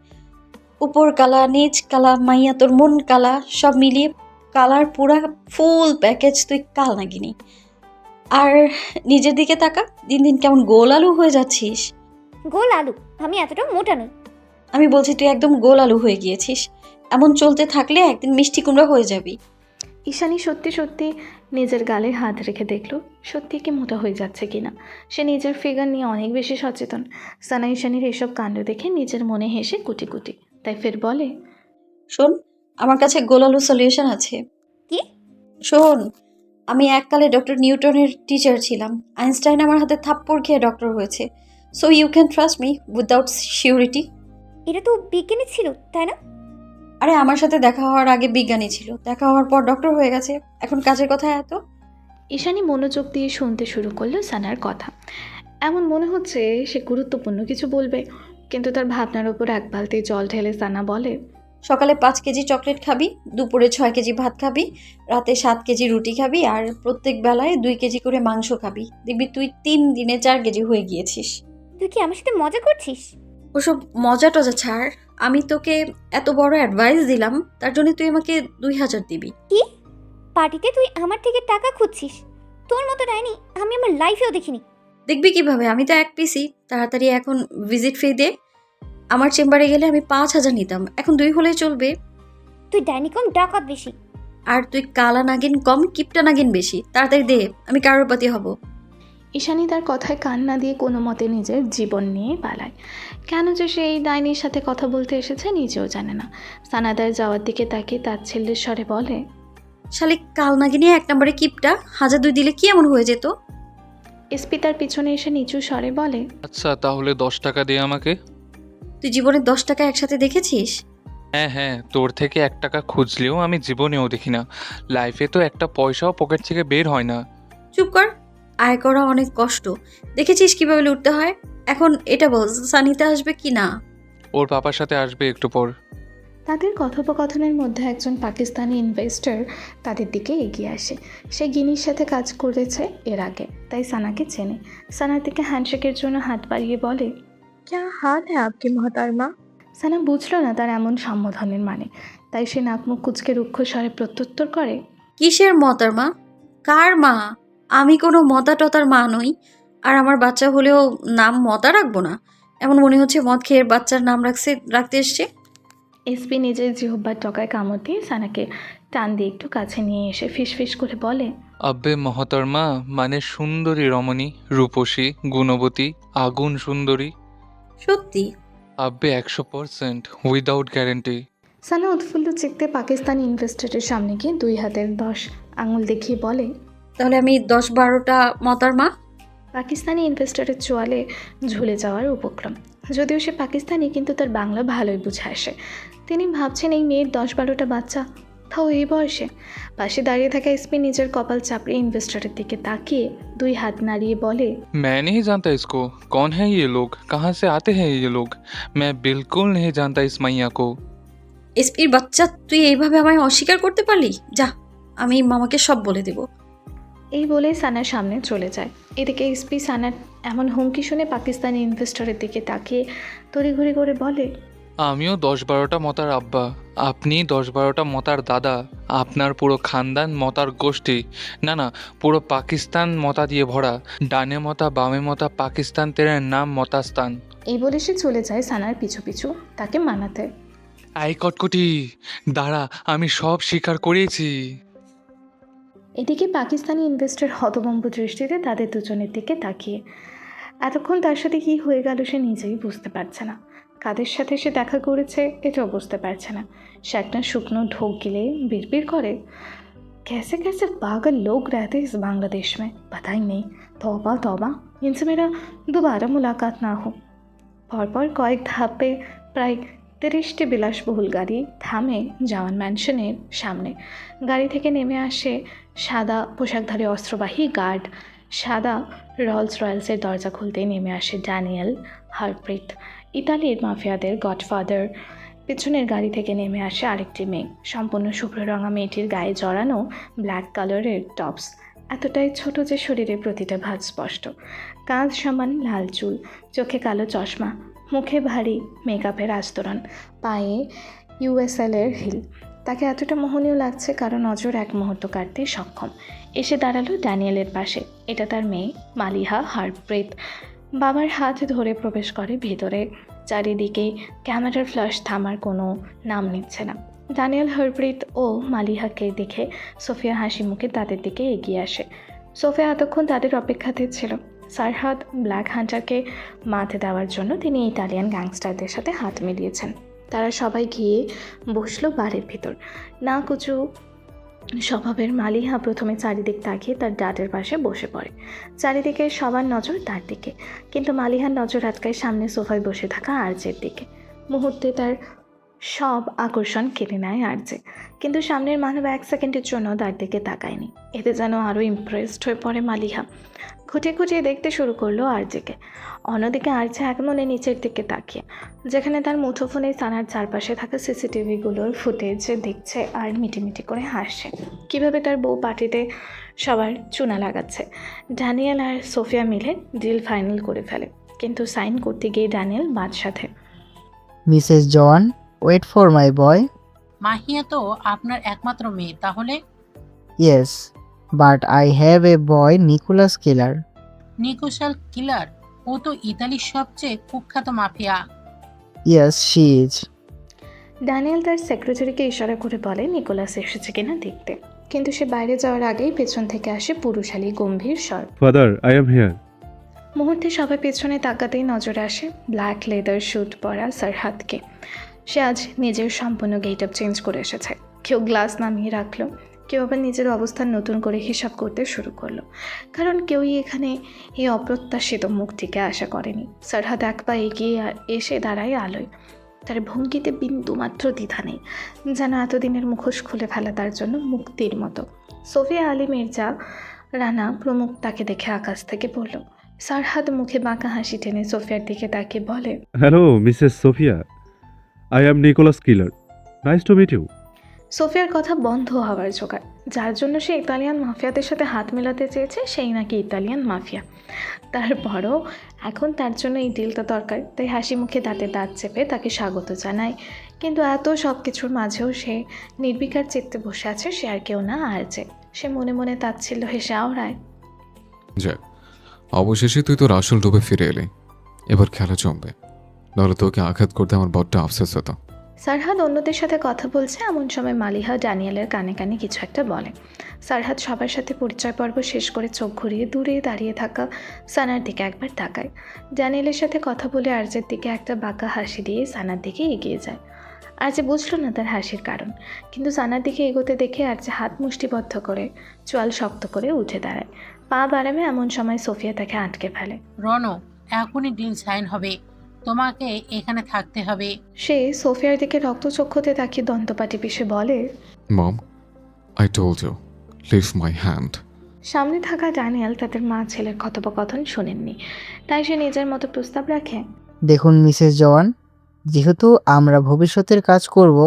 উপর কালা, নিচ কালা, মাইয়া তোর মন কালা, সব মিলিয়ে কালার পুরা ফুল প্যাকেজ। তুই কাল নাগিনি। আর নিজের দিকে তাকা, দিন দিন কেমন গোল আলু হয়ে যাচ্ছিস। গোল আলু? আমি এতটা মোটা নই। আমি বলছি তুই একদম গোল আলু হয়ে গিয়েছিস। এমন চলতে থাকলে একদিন মিষ্টি কুমড়া হয়ে যাবি। ঈশানী সত্যি সত্যি নিজের গালে হাত রেখে দেখলো সত্যি কি মোটা হয়ে যাচ্ছে কিনা। সে নিজের ফিগার নিয়ে অনেক বেশি সচেতন। সানা ঈশানীর এসব কাণ্ড দেখে নিজের মনে হেসে কুটি কুটি, তাই ফের বলে, শোন, আমার কাছে গোল আলু সলিউশন আছে। কি? শোন, আমি এককালে ডক্টর নিউটনের টিচার ছিলাম। আইনস্টাইন আমার হাতে থাপ্পড় খেয়ে ডক্টর হয়েছে। So you can trust me without surety. এটা তো বিজ্ঞানী ছিল, তাই না? আরে আমার সাথে দেখা হওয়ার আগে বিজ্ঞানী ছিল, দেখা হওয়ার পর ডক্টর হয়ে গেছে। এখন কাজের কথা এত। ঈশানী মনোযোগ দিয়ে শুনতে শুরু করলো সানার কথা। এমন মনে হচ্ছে সে গুরুত্বপূর্ণ কিছু বলবে, কিন্তু তার ভাবনার উপর এক বালতি জল ঢেলে সানা বলে, সকালে 5 কেজি চকলেট খাবি, দুপুরে 6 কেজি ভাত খাবি, রাতে 7 কেজি রুটি খাবি, আর প্রত্যেক বেলায় 2 কেজি করে মাংস খাবি। দেখবি তুই 3 দিনে 4 কেজি হয়ে গিয়েছিস। তুই কি আমার সাথে মজা করছিস? ওসব মজা টজা ছাড়। আমি তোকে এত বড় অ্যাডভাইস দিলাম, তার জন্য তুই আমাকে 2000 দিবি? কি পার্টিতে তুই আমার থেকে টাকা খুঁজছিস? তোর মতো ডাইনি আমি আমার লাইফেও দেখিনি। দেখবি কিভাবে? আমি তো এক পিসি। তাড়াতাড়ি এখন ভিজিট ফি দে। আমার চেম্বারে গেলে আমি 5000 নিতাম, এখন 2 হলেই চলবে। তুই ডাইনি কম ডাকাত বেশি। আর তুই কালা নাগিন কম, কিপটা নাগিন বেশি। তাড়াতাড়ি দে, আমি কারোরপাতি হব। ঈশানী তার কথায় কান না দিয়ে কোনো মতে নিজের জীবন নিয়ে পালায়। কেন যে সে এই ডাইনির সাথে কথা বলতে এসেছে নিজেও জানে না। সানাদার যাওয়ার দিকে তাকিয়ে তাচ্ছিল্যের স্বরে বলে, শালিক কাল নাগিনে 1 নম্বরে কিপটা, 1002 দিলে কি এমন হয়ে যেত? এসপি তার পিছনে এসে নিচু স্বরে বলে, আচ্ছা তাহলে 10 টাকা দে আমাকে। তুই জীবনে 10 টাকা একসাথে দেখেছিস? হ্যাঁ হ্যাঁ, তোর থেকে 1 টাকা খুঁজলেও আমি জীবনেও দেখি না। লাইফে তো একটা পয়সাও পকেট থেকে বের হয় না। চুপ কর। আয় করা অনেক কষ্ট, দেখেছিস কিভাবে লুটতে হয়। এখন এটা বল, সানিতে আসবে কি না? ওর পাপার সাথে আসবে একটু পর। তাদের কথোপকথনের মধ্যে একজন পাকিস্তানি ইনভেস্টর তাদের দিকে এগিয়ে আসে। সে গিনির সাথে কাজ করেছে এর আগে, তাই সানাকে চেনে। সানার দিকে হ্যান্ডশেকের জন্য হাত বাড়িয়ে বলে, क्या हाल है आपकी मोहतरमा? সানা বুঝলো না তার এমন সম্বোধনের মানে, তাই সে নাক মুখ কুচকে রুক্ষ স্বরে প্রত্যুত্তর করে, কিসের মতার মা? কার মা? আমি কোনো মতা টতার মা নই। আর আমার বাচ্চা হলেও নাম মতা রাখবো না? এমন মনে হচ্ছে মদ খেয়ে বাচ্চার নাম রাখতে এসছে। এসপি নিজের জিহ্বার টকায় কামড় দিয়ে সানাকে টান দিয়ে একটু কাছে নিয়ে এসে ফিসফিস করে বলে, আব্বে মহতরমা মানে সুন্দরী রমণী, রূপসী, গুণবতী, আগুন সুন্দরী। সত্যি? আব্বে 100% উইদাউট গ্যারেন্টি। সানা উৎফুল্ল চিত্তে পাকিস্তানি ইনভেস্টরের সামনে গিয়ে 2 হাতের 10 আঙুল দেখিয়ে বলে, তাহলে আমি 10-12টা মতার মা? পাকিস্তানি ইনভেস্টরের চোয়ালে ঝুলে যাওয়ার উপক্রম। যদিও সে পাকিস্তানি, কিন্তু তার বাংলা ভালোই বুঝে আসে। তিনি ভাবছেন এই মেয়ের 10-12টা বাচ্চা, তাও এই বয়সে। পাশে দাঁড়িয়ে থাকা এসপি নিজের কপাল চাপড়ে ইনভেস্টরের দিকে তাকিয়ে 2 হাত নাড়িয়ে বলে, मैं नहीं जानता इसको, कौन है ये लोग, कहाँ से आते हैं ये लोग, मैं बिल्कुल नहीं जानता इस मैया को। এসপির বাচ্চা, তুই এইভাবে আমায় অস্বীকার করতে পারলি? যা, আমি মামাকে সব বলে দেব। এই বলে সানার সামনে চলে যায়। এদিকে এসপি সানার এমন হুমকি শুনে পাকিস্তানি ইনভেস্টরের দিকে তাকিয়ে তড়িঘড়ি করে বলে, আমিও 10-12টা মতার আব্বা, আপনি 10-12টা মতার দাদা, আপনার পুরো খানদান মতার গোষ্ঠী। না না, পুরো পাকিস্তান মতা দিয়ে ভরা। ডানে মতা বামে মতা, পাকিস্তান তেরে নাম মতাস্তান। এই বলে সে চলে যায় সানার পিছু পিছু তাকে মানাতে। আই কটকটি, দাঁড়া, আমি সব স্বীকার করেছি। এদিকে পাকিস্তানি ইনভেস্টর হতভম্ব দৃষ্টিতে তাদের দুজনের দিকে তাকিয়ে। এতক্ষণ তার সাথে কী হয়ে গেল সে নিজেই বুঝতে পারছে না। কাদের সাথে সে দেখা করেছে এটাও বুঝতে পারছে না। সে একটা শুকনো ঢোক গিলে বিড়বিড় করে, कैसे कैसे पागल लोग रहते इस बांग्लादेश में, पता ही नहीं। तौबा तौबा, इनसे मेरा दोबारा मुलाकात ना हो। পরপর কয়েক ধাপে প্রায় 30টি বিলাসবহুল গাড়ি থামে জাওয়ান ম্যানশনের সামনে। গাড়ি থেকে নেমে আসে সাদা পোশাকধারী অস্ত্রবাহী গার্ড। সাদা রলস রয়েলসের দরজা খুলতেই নেমে আসে ড্যানিয়েল হারপ্রিট, ইতালির মাফিয়াদের গডফাদার। পিছনের গাড়ি থেকে নেমে আসে আরেকটি মেয়ে, সম্পূর্ণ শুভ্র রঙা মেয়েটির গায়ে জড়ানো ব্ল্যাক কালারের টপস এতটাই ছোট যে শরীরের প্রতিটা ভাঁজ স্পষ্ট। কাঁধ সমান লাল চুল, চোখে কালো চশমা, মুখে ভারী মেকআপের আস্তরণ, পায়ে ইউএসএলের হিল। তাকে এতটা মোহনীয় লাগছে কারণ নজর এক মুহূর্ত কাটতে সক্ষম। এসে দাঁড়ালো ড্যানিয়েলের পাশে। এটা তার মেয়ে মালিহা হারপ্রিট। বাবার হাত ধরে প্রবেশ করে ভেতরে। চারিদিকে ক্যামেরার ফ্ল্যাশ থামার কোনো নাম নিচ্ছে না। ড্যানিয়েল হারপ্রিট ও মালিহাকে দেখে সোফিয়া হাসি মুখে তাদের দিকে এগিয়ে আসে। সোফিয়া এতক্ষণ তাদের অপেক্ষাতে ছিল। সারহাদ ব্ল্যাক হান্টারকে মাথে দেওয়ার জন্য তিনি ইতালিয়ান গ্যাংস্টারদের সাথে হাত মিলিয়েছেন। তারা সবাই গিয়ে বসলো বাড়ির ভিতর। না কুচু স্বভাবের মালিহা প্রথমে চারিদিক তাকিয়ে তার ডাটের পাশে বসে পড়ে। চারিদিকে সবার নজর তার দিকে, কিন্তু মালিহার নজর আটকায় সামনে সোফায় বসে থাকা আরজের দিকে। মুহূর্তে তার সব আকর্ষণ কেড়ে নেয় আরজে, কিন্তু সামনের মানব 1 সেকেন্ডের জন্য তার দিকে তাকায়নি। এতে যেন আরও ইমপ্রেসড হয়ে পড়ে মালিহা। খুঁটিয়ে খুঁটিয়ে দেখতে শুরু করলো আরজেকে। অন্যদিকে আরজে এক মনে নিচের দিকে তাকিয়ে, যেখানে তার মুঠোফোনে সানার চারপাশে থাকা সিসিটিভিগুলোর ফুটেজ দেখছে আর মিটিমিটি করে হাসছে। কীভাবে তার বউ পার্টিতে সবার চুনা লাগাচ্ছে। ড্যানিয়েল আর সোফিয়া মিলে ডিল ফাইনাল করে ফেলে, কিন্তু সাইন করতে গিয়ে ড্যানিয়েল বাদ সাথে। Mrs John, wait for my boy. Mahiya তো আপনার একমাত্র মেয়ে, তাহলে yes, but I have a boy, Nicholas Killer. Nicholas Killer? ও তো ইতালির সবচেয়ে কুখ্যাত mafia. Yes, she is. Daniel তার সেক্রেটারিকে ইশারা করে বলে নিকোলাস এসেছে কিনা দেখতে, কিন্তু সে বাইরে যাওয়ার আগেই পেছন থেকে আসে পুরুষালী গম্ভীর স্বর। Father, I am here. মুহূর্তে সবাই পেছনে তাকাতেই নজরে আসে ব্ল্যাক লেদার স্যুট পরা সারহাদকে। সে আজ নিজের সম্পূর্ণ গেট আপ চেঞ্জ করে এসেছে। কেউ গ্লাস নামিয়ে রাখলো, কেউ আবার নিজের অবস্থান নতুন করে হিসাব করতে শুরু করলো, কারণ কেউই এখানে এই অপ্রত্যাশিত মুক্তিকে আশা করেনি। সারহাদ এক পা এগিয়ে এসে দাঁড়ায় আলোয়। তার ভঙ্গিতে বিন্দুমাত্র দ্বিধা নেই, যেন এতদিনের মুখোশ খুলে ফেলা তার জন্য মুক্তির মতো। সোফিয়া আলী মির্জা রানা প্রমুখ তাকে দেখে আকাশ থেকে বলল। সারহাদ মুখে বাঁকা হাসি টেনে সোফিয়ার দিকে তাকিয়ে বলে, hello Mrs Sophia, I am Nicholas Killer, nice to meet you. সোফিয়ার কথা বন্ধ হওয়ার জোগাড়। যার জন্য সে ইতালিয়ান মাফিয়াদের সাথে হাত মেলাতে চেয়েছে সেই নাকি ইতালিয়ান মাফিয়া। তারপরও এখন তার জন্য এই ডিলটা দরকার, তাই হাসি মুখে দাঁতে দাঁত চেপে তাকে স্বাগত জানায়। কিন্তু এত সব কিছুর মাঝেও সে নির্বিকার চিত্তে বসে আছে, সে আর কেউ না আর যে। সে মনে মনে তাচ্ছিল্য হেসে আওড়ায়, যাক, অবশেষে তুই তোর আসল রূপে ফিরে এলি। এবার খেলা জমবে, নাহলে তোকে আঘাত করতে আমার বড্ড আফসোস হতো। সারহাদ অন্যদের সাথে কথা বলছে এমন সময় মালিহা ড্যানিয়েলের কানে কানে কিছু একটা বলে। সারহাদ সবার সাথে পরিচয় পর্ব শেষ করে চোখ ঘুরিয়ে দূরে দাঁড়িয়ে থাকা সানার দিকে একবার তাকায়। ড্যানিয়েলের সাথে কথা বলে আরজের দিকে একটা বাঁকা হাসি দিয়ে সানার দিকে এগিয়ে যায়। আরজে বুঝলো না তার হাসির কারণ, কিন্তু সানার দিকে এগোতে দেখে আরজে হাত মুষ্টিবদ্ধ করে চোয়াল শক্ত করে উঠে দাঁড়ায়। পা বাড়াবে এমন সময় সোফিয়া তাকে আটকে ফেলে। রনো, এখনই ডিল সাইন হবে, তোমাকে এখানে থাকতে হবে। সে সোফিয়ার দিকে রক্তচক্ষুতে তাকিয়ে দন্তপাটি পিষে বলে, mom, I told you, leave my hand. সামনে থাকা ড্যানিয়েল তাদের মা ছেলের কথোপকথন শোনেননি, তাই সে নিজের মতো প্রস্তাব রাখে, দেখুন মিসেস জন, যেহেতু আমরা ভবিষ্যতের কাজ করব,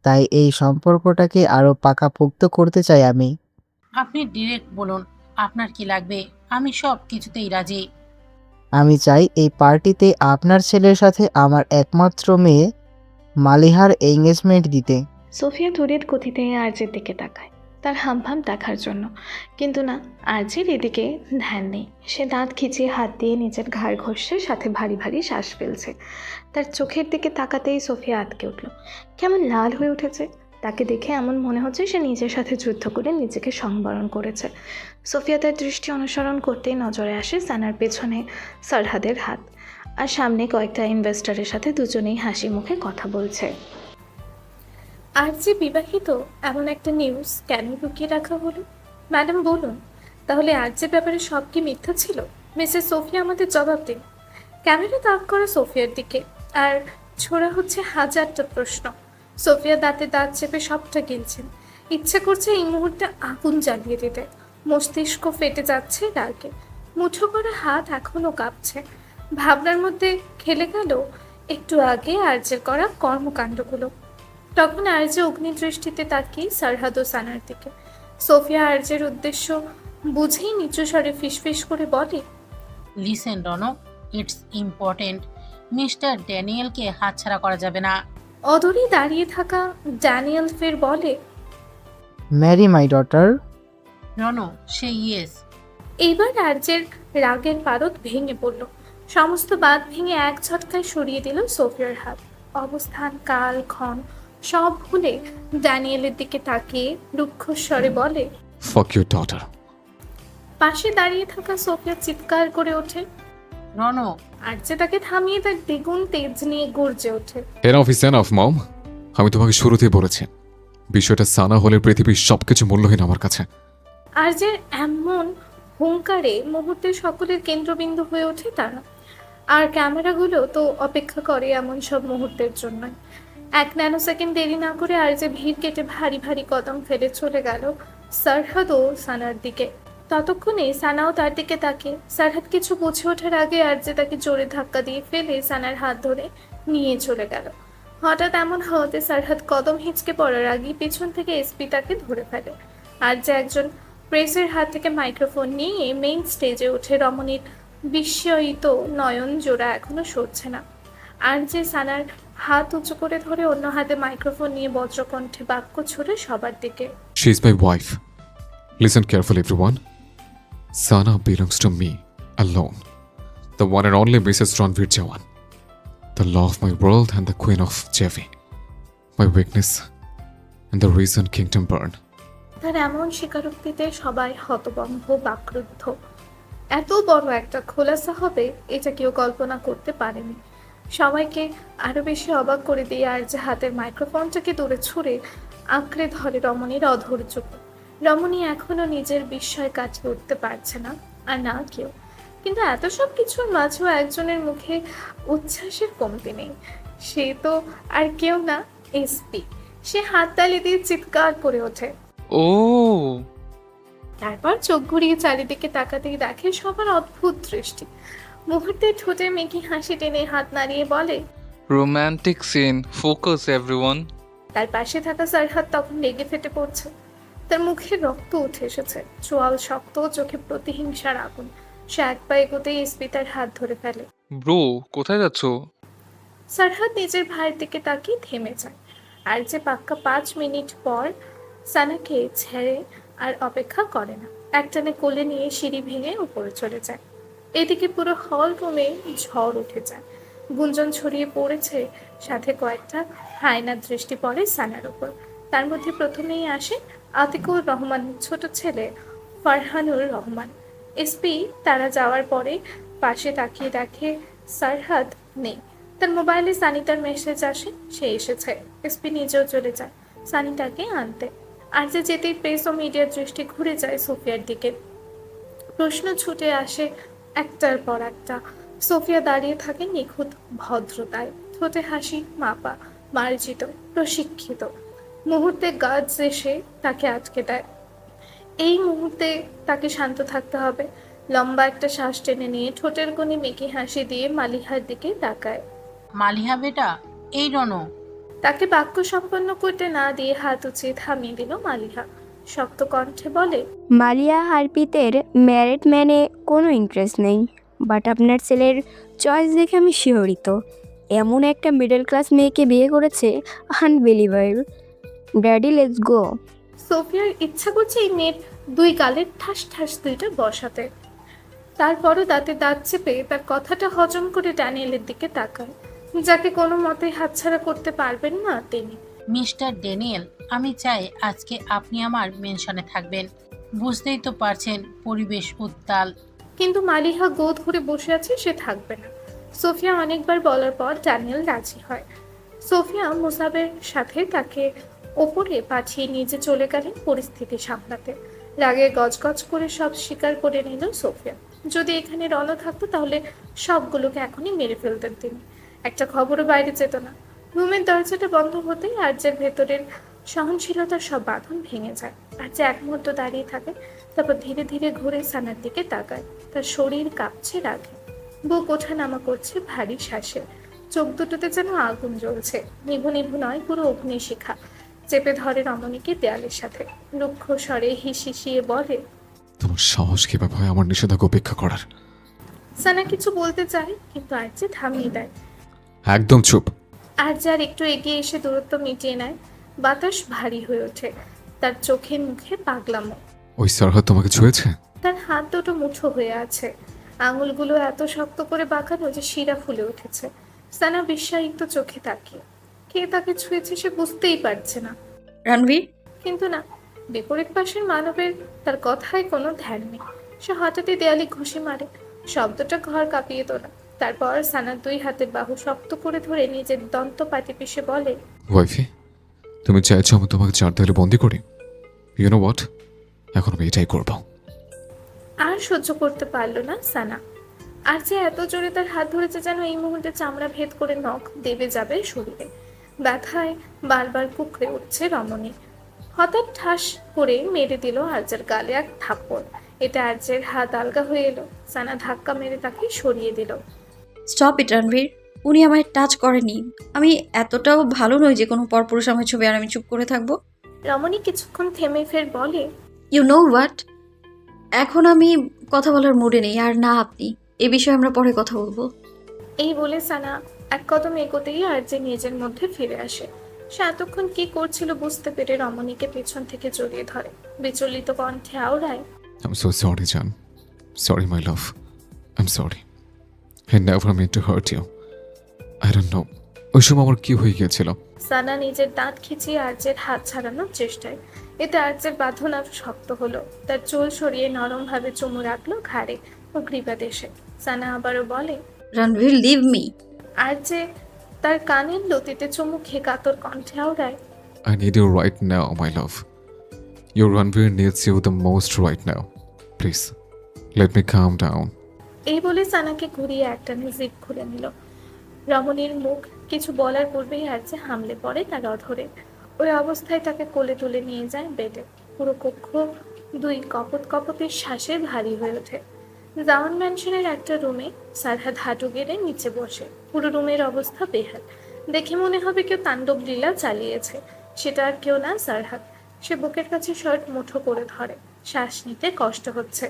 তাই এই সম্পর্কটাকে আরো পাকাপোক্ত করতে চাই আমি। আপনি ডিরেক্ট বলুন আপনার কি লাগবে, আমি সব কিছুতেই রাজি। আমি চাই এই পার্টিতে আপনার ছেলের সাথে আমার একমাত্র মেয়ে মালিহার এঙ্গেজমেন্ট দিতে। সোফিয়া তড়িৎ গতিতে আরজের দিকে তাকায় তার হামভাম দেখার জন্য, কিন্তু না, আরজের এদিকে ধ্যান নেই। সে দাঁত খিচিয়ে হাত দিয়ে নিজের ঘাড় ঘষছে, সাথে ভারী ভারী শ্বাস ফেলছে। তার চোখের দিকে তাকাতেই সোফিয়া আটকে উঠল, কেমন লাল হয়ে উঠেছে। তাকে দেখে এমন মনে হচ্ছে সে নিজের সাথে যুদ্ধ করে নিজেকে সংবরণ করেছে। সোফিয়া তার দৃষ্টি অনুসরণ করতেই নজরে আসে সানার পেছনে সারহাদের হাত, আর সামনে কয়েকটা ইনভেস্টরের সাথে দুজনেই হাসি মুখে কথা বলছে। আর যে বিবাহিত এমন একটা নিউজ কেন লুকিয়ে রাখা হলো? ম্যাডাম বলুন, তাহলে আর যে ব্যাপারে সব কি মিথ্যা ছিল? মিসেস সোফিয়া আমাদের জবাব দিন। ক্যামেরা তাক করা সোফিয়ার দিকে, আর ছোড়া হচ্ছে হাজারটা প্রশ্ন। সোফিয়া দাঁতে দাঁত চেপে সবটা গিলছেন, ইচ্ছে করছে এই মুহূর্তে আগুন জ্বালিয়ে দিতে। মস্তিষ্ক ফেটে যাচ্ছে রাগে, মুঠো করা হাত এখনো কাঁপছে। ভাবনার মধ্যে খেলে গেল একটু আগে আর্যের করা কর্মকাণ্ডগুলো। তখন আর্যে অগ্নিদৃষ্টিতে তাকিয়ে সারহাদ ও সানার দিকে। সোফিয়া আর্যের উদ্দেশ্য বুঝেই নিচু স্বরে ফিসফিস করে বলে, listen Rono, it's important, mister ড্যানিয়েলকে হাতছাড়া করা যাবে না। অদূরে দাঁড়িয়ে থাকা ড্যানিয়েল ফের বলে, marry my daughter. Rono, say yes. এইবার আর্যের রাগের পারদ ভেঙে পড়ল। সমস্ত বাদ ভেঙে এক ঝটকায় সরিয়ে দিল সোফিয়ার হাত। অবস্থান, কাল, ক্ষণ সব ভুলে ড্যানিয়েলের দিকে তাকিয়ে রুক্ষস্বরে বলে, ফাক ইউর ডটার। পাশে দাঁড়িয়ে থাকা সোফিয়া চিৎকার করে ওঠে। রনো, আর্যে তাকে থামিয়ে তার দ্বিগুণ তেজ নিয়ে গর্জে ওঠে, এনাফ ইজ এনাফ মম, আমি তোমাকে শুরুতেই বলেছি বিষয়টা সানা হলে পৃথিবীর সবকিছু মূল্যহীন আমার কাছে। আর্যের এমন হুঙ্কারে মুহূর্তে সকলের কেন্দ্রবিন্দু হয়ে ওঠে তারা। আর ক্যামেরাগুলো তো অপেক্ষা করে এমন সব মুহূর্তের জন্য। এক ন্যানো সেকেন্ড দেরি না করে আর্যে ভিড় কেটে ভারী ভারী কদম ফেলে চলে গেল সারহাদ ও সানার দিকে। ততক্ষণে সানাও তার দিকে তাকে। সারহাদ কিছু বুঝে ওঠার আগে আর্যে তাকে জোরে ধাক্কা দিয়ে ফেলে সানার হাত ধরে নিয়ে চলে গেল। হঠাৎ এমন হওয়াতে সারহাদ কদম হিঁচকে পড়ার আগেই পেছন থেকে এসপি তাকে ধরে ফেলে। আর্যে একজন প্রেসের হাত থেকে মাইক্রোফোন নিয়ে মেইন স্টেজে উঠে রমণীর বিস্ময়িত নয়ন জোড়া এখনো সরছে না। আর্যে সানার হাত উঁচু করে ধরে অন্য হাতে মাইক্রোফোন নিয়ে বজ্রকণ্ঠে বাক্য ছুড়ে সবার দিকে। She is my wife. Listen carefully, everyone. Sana belongs to me alone. The one and only Mrs. Ranveer Jawan. The law of my world and the queen of Jevi. My weakness and the reason kingdom burn. তার এমন স্বীকারোক্তিতে সবাই হতভম্ব বাকরুদ্ধ। এত বড় একটা খোলাসা হবে এটা কেউ কল্পনা করতে পারেনি। সবাইকে আরো বেশি অবাক করে দিয়ে আর যে হাতের মাইক্রোফোনটাকে দূরে ছুঁড়ে আঁকড়ে ধরে রমণীর অধৈর্য। রমণী এখনো নিজের বিস্ময় কাটিয়ে উঠতে পারছে না, আর না কেউ। কিন্তু এত সব কিছুর মাঝেও একজনের মুখে উচ্ছ্বাসের কমতি নেই। সে তো আর কেউ না, এসপি। সে হাততালি দিয়ে চিৎকার করে ওঠে। ও তারপর চোখ ঘুরিয়ে চারিদিকে তাকাতেই দেখে সবার অদ্ভুত দৃষ্টি। মুহূর্তে ঠোঁটে মেকি হাসি টেনে হাত নাড়িয়ে বলে, রোমান্টিক সিন, ফোকাস এভরিওয়ান। তার পাশে থাকা সারহাত তখন লেগে ফেটে পড়ছে। তার মুখে রক্ত উঠে এসেছে, চোয়াল শক্ত, চোখে প্রতিহিংসার আগুন। সে এক পা এগোতেই এসপি তার হাত ধরে ফেলে। ব্রো, কোথায় যাচ্ছ? সারহাত নিজের ভাইয়ের দিকে তাকিয়ে থেমে যায়। আর যে পাক্কা 5 মিনিট পর সানাকে ছেড়ে আর অপেক্ষা করে না, একটানে কোলে নিয়ে সিঁড়ি ভেঙে উপরে চলে যায়। এদিকে পুরো হল রুমে ঝড় উঠে যায়, গুঞ্জন ছড়িয়ে পড়েছে, সাথে কয়েকটা হায়নার দৃষ্টি পড়ে সানার উপর। তার মধ্যে প্রথমেই আসে আতিকুর রহমান ছোট ছেলে ফারহানুর রহমান। এসপি তারা যাওয়ার পরে পাশে তাকিয়ে দেখে সারহাদ নেই। তার মোবাইলে সানিতার মেসেজ আসে সে এসেছে। এসপি নিজেও চলে যায় সানিতাকে আনতে। আর যে যেতেই প্রেস ও মিডিয়ার দৃষ্টি ঘুরে যায় সোফিয়ার দিকে। প্রশ্ন ছুটে আসে একটার পর একটা। সোফিয়া দাঁড়িয়ে থাকে নিখুঁত ভদ্রতায়, ঠোঁটে হাসি মাপা, মার্জিত, প্রশিক্ষিত। মুহূর্তে গার্ডস এসে তাকে আটকে দেয়। এই মুহূর্তে তাকে শান্ত থাকতে হবে। লম্বা একটা শ্বাস টেনে নিয়ে ঠোঁটের কোণে মেকি হাসি দিয়ে মালিহার দিকে তাকায়। মালিহা বেটা, এই রনো। তাকে বাক্য সম্পন্ন করতে না দিয়ে হাত উঁচিয়ে থামিয়ে দিল মালিহা। শক্ত কণ্ঠে বলে, মালিয়া হারপিতের ম্যারিড ম্যানে কোনো ইন্টারেস্ট নেই, বাট আপনার ছেলের চয়েস দেখে আমি শিহরিত। এমন একটা মিডল ক্লাস মেয়েকে বিয়ে করেছে, আনবিলিভেবল। Daddy, let's go. সোফিয়ার ইচ্ছা করছে এই মেয়ের দুই গালের ঠাস ঠাস দুইটা বসাতে। তারপরও দাঁতে দাঁত চেপে তার কথাটা হজম করে ড্যানিয়েলের দিকে তাকায়, যাকে কোনো মতে হাতছাড়া করতে পারবেন না তিনি। মিস্টার ড্যানিয়েল, আমি চাই আজকে আপনি আমার মেনশনে থাকবেন। বুঝতেই তো পারছেন পরিবেশ উত্তাল। কিন্তু মালিহা গো ধরে বসে আছে, সে থাকবে না। সোফিয়া অনেকবার বলার পর ড্যানিয়েল রাজি হয়। সোফিয়া মুসাবের সাথে তাকে ওপরে পাঠিয়ে নিজে চলে গেলেন পরিস্থিতি সামলাতে। রাগে গজগজ করে সব স্বীকার করে নিল সোফিয়া। যদি এখানে রণ থাকতো তাহলে সবগুলোকে এখনই মেরে ফেলতেন তিনি। একটা খবরও বাইরে যেত না। রুমের দরজাটা বন্ধ হতেই আর্যের ভেতরের সহনশীলতার সব বাঁধন ভেঙে যায়। আর্য এক মুহূর্ত দাঁড়িয়ে থাকে, তারপর ধীরে ধীরে ঘুরে সানার দিকে তাকায়। তার শরীর কাঁপছে রাগে, বুক ওঠানামা করছে ভারী শ্বাসে, চোখ দুটোতে যেন আগুন জ্বলছে। নিভু নিভু নয়, পুরো অগ্নিশিখা। চেপে ধরে রমণীকে দেয়ালের সাথে, রুক্ষ স্বরে হিসিয়ে বলে, তোমার সাহস কিভাবে হয় আমার নিষেধাজ্ঞা উপেক্ষা করার? সানা কিছু বলতে চায় কিন্তু আর্য থামিয়ে দেয়। একদম চুপ। আর্য আর একটু এগিয়ে এসে দূরত্ব মিটিয়ে নেয়। বাতাস ভারী হয়ে ওঠে, তার চোখে মুখে পাগলামো। ওই সারহাদ তোমাকে ছুঁয়েছে? তার হাত দুটো মুঠো হয়ে আছে, আঙুলগুলো এত শক্ত করে বাঁকানো যে শিরা ফুলে উঠেছে। সানা বিস্ময়িত চোখে তাকিয়ে, কে তাকে ছুঁয়েছে সে বুঝতেই পারছে না। রণবীর? কিন্তু না, বিপরীত পাশের মানবের তার কথায় কোনো ধ্যান নেই। সে হঠাৎই দেয়ালে ঘুষি মারে, শব্দটা ঘর কাঁপিয়ে তোলা। তারপর সানার দুই হাতের বাহু শক্ত করে ধরে নিজের দন্ত পাটি পিষে বলে, ওয়াইফি, তুমি চাইছো আমি তোমাকে 4 দেয়ালে বন্দি করি? ইউ নো হোয়াট, এখন আমি এটাই করবো। আর সহ্য করতে পারলো না সানা। আর যে এত জোরে তার হাত ধরেছে যেন এই মুহূর্তে চামড়া ভেদ করে নখ দেবে যাবে শরীরে। ব্যথায় বারবার কুকড়ে উঠছে রমণী। হঠাৎ ঠাস করে মেরে দিল আর্যের গালে এক থাপ্পড়। এটা আর্যের হাত আলগা হয়ে এলো। সানা ধাক্কা মেরে তাকে সরিয়ে দিল। স্টপ ইট রণবীর, উনি আমায় টাচ করেনি। আমি এতটাও ভালো নই যে কোনো পরপুরুষ আমার ছবি আর আমি চুপ করে থাকবো। রমণী কিছুক্ষণ থেমে ফের বলে, ইউ নো হোয়াট, এখন আমি কথা বলার মুডে নেই। আর না আপনি, এ বিষয়ে আমরা পরে কথা বলবো। এই বলে সানা এক কদম এগোতেই আরজে নিজের মধ্যে ফিরে আসে। সে এতক্ষণ কি করছিল বুঝতে পেরে রমণীকে পেছন থেকে জড়িয়ে ধরে, বিচলিত কণ্ঠে আওড়ায়, I'm so sorry, Jan. Sorry, my love. I'm sorry. I never meant to hurt you. I don't know. ওই সময় আমার কি হয়ে গিয়েছিল? সানা নিজের দাঁত খিচিয়ে আরজের হাত ছাড়ানোর চেষ্টায়। এতে আরজের বাঁধন আরো শক্ত হলো। তার চুল সরিয়ে নরমভাবে চুমু রাখলো ঘাড়ে ও গ্রীবাদেশে। সানা আবারও বলে, রণবীর লিভ মি। আরজে তার কানের লতিতে চুমু খেয়ে কাতর কণ্ঠে আওড়ায়, I need you right now, my love. Your Ranveer needs you the most right now. Please, let me calm down. এই বলে সানাকে ঘুরিয়ে একটানে জিভ খুলে নিল। রমণীর মুখ কিছু বলার পূর্বেই আরজে হামলে পড়ে তার অধরে। ওই অবস্থায় তাকে কোলে তুলে নিয়ে যায় বেডে। পুরো কক্ষ দুই কপত কপতের শ্বাসে ভারী হয়ে ওঠে। জাওয়ান ম্যানশনের একটা রুমে সারহাদ হাঁটু গেড়ে নিচে বসে। পুরো রুমের অবস্থা বেহাল। দেখে মনে হবে কেউ তাণ্ডব লীলা চালিয়েছে। সেটা আর কেউ না, সারহাদ। সে বুকের কাছে শার্ট মুঠো করে ধরে। শ্বাস নিতে কষ্ট হচ্ছে।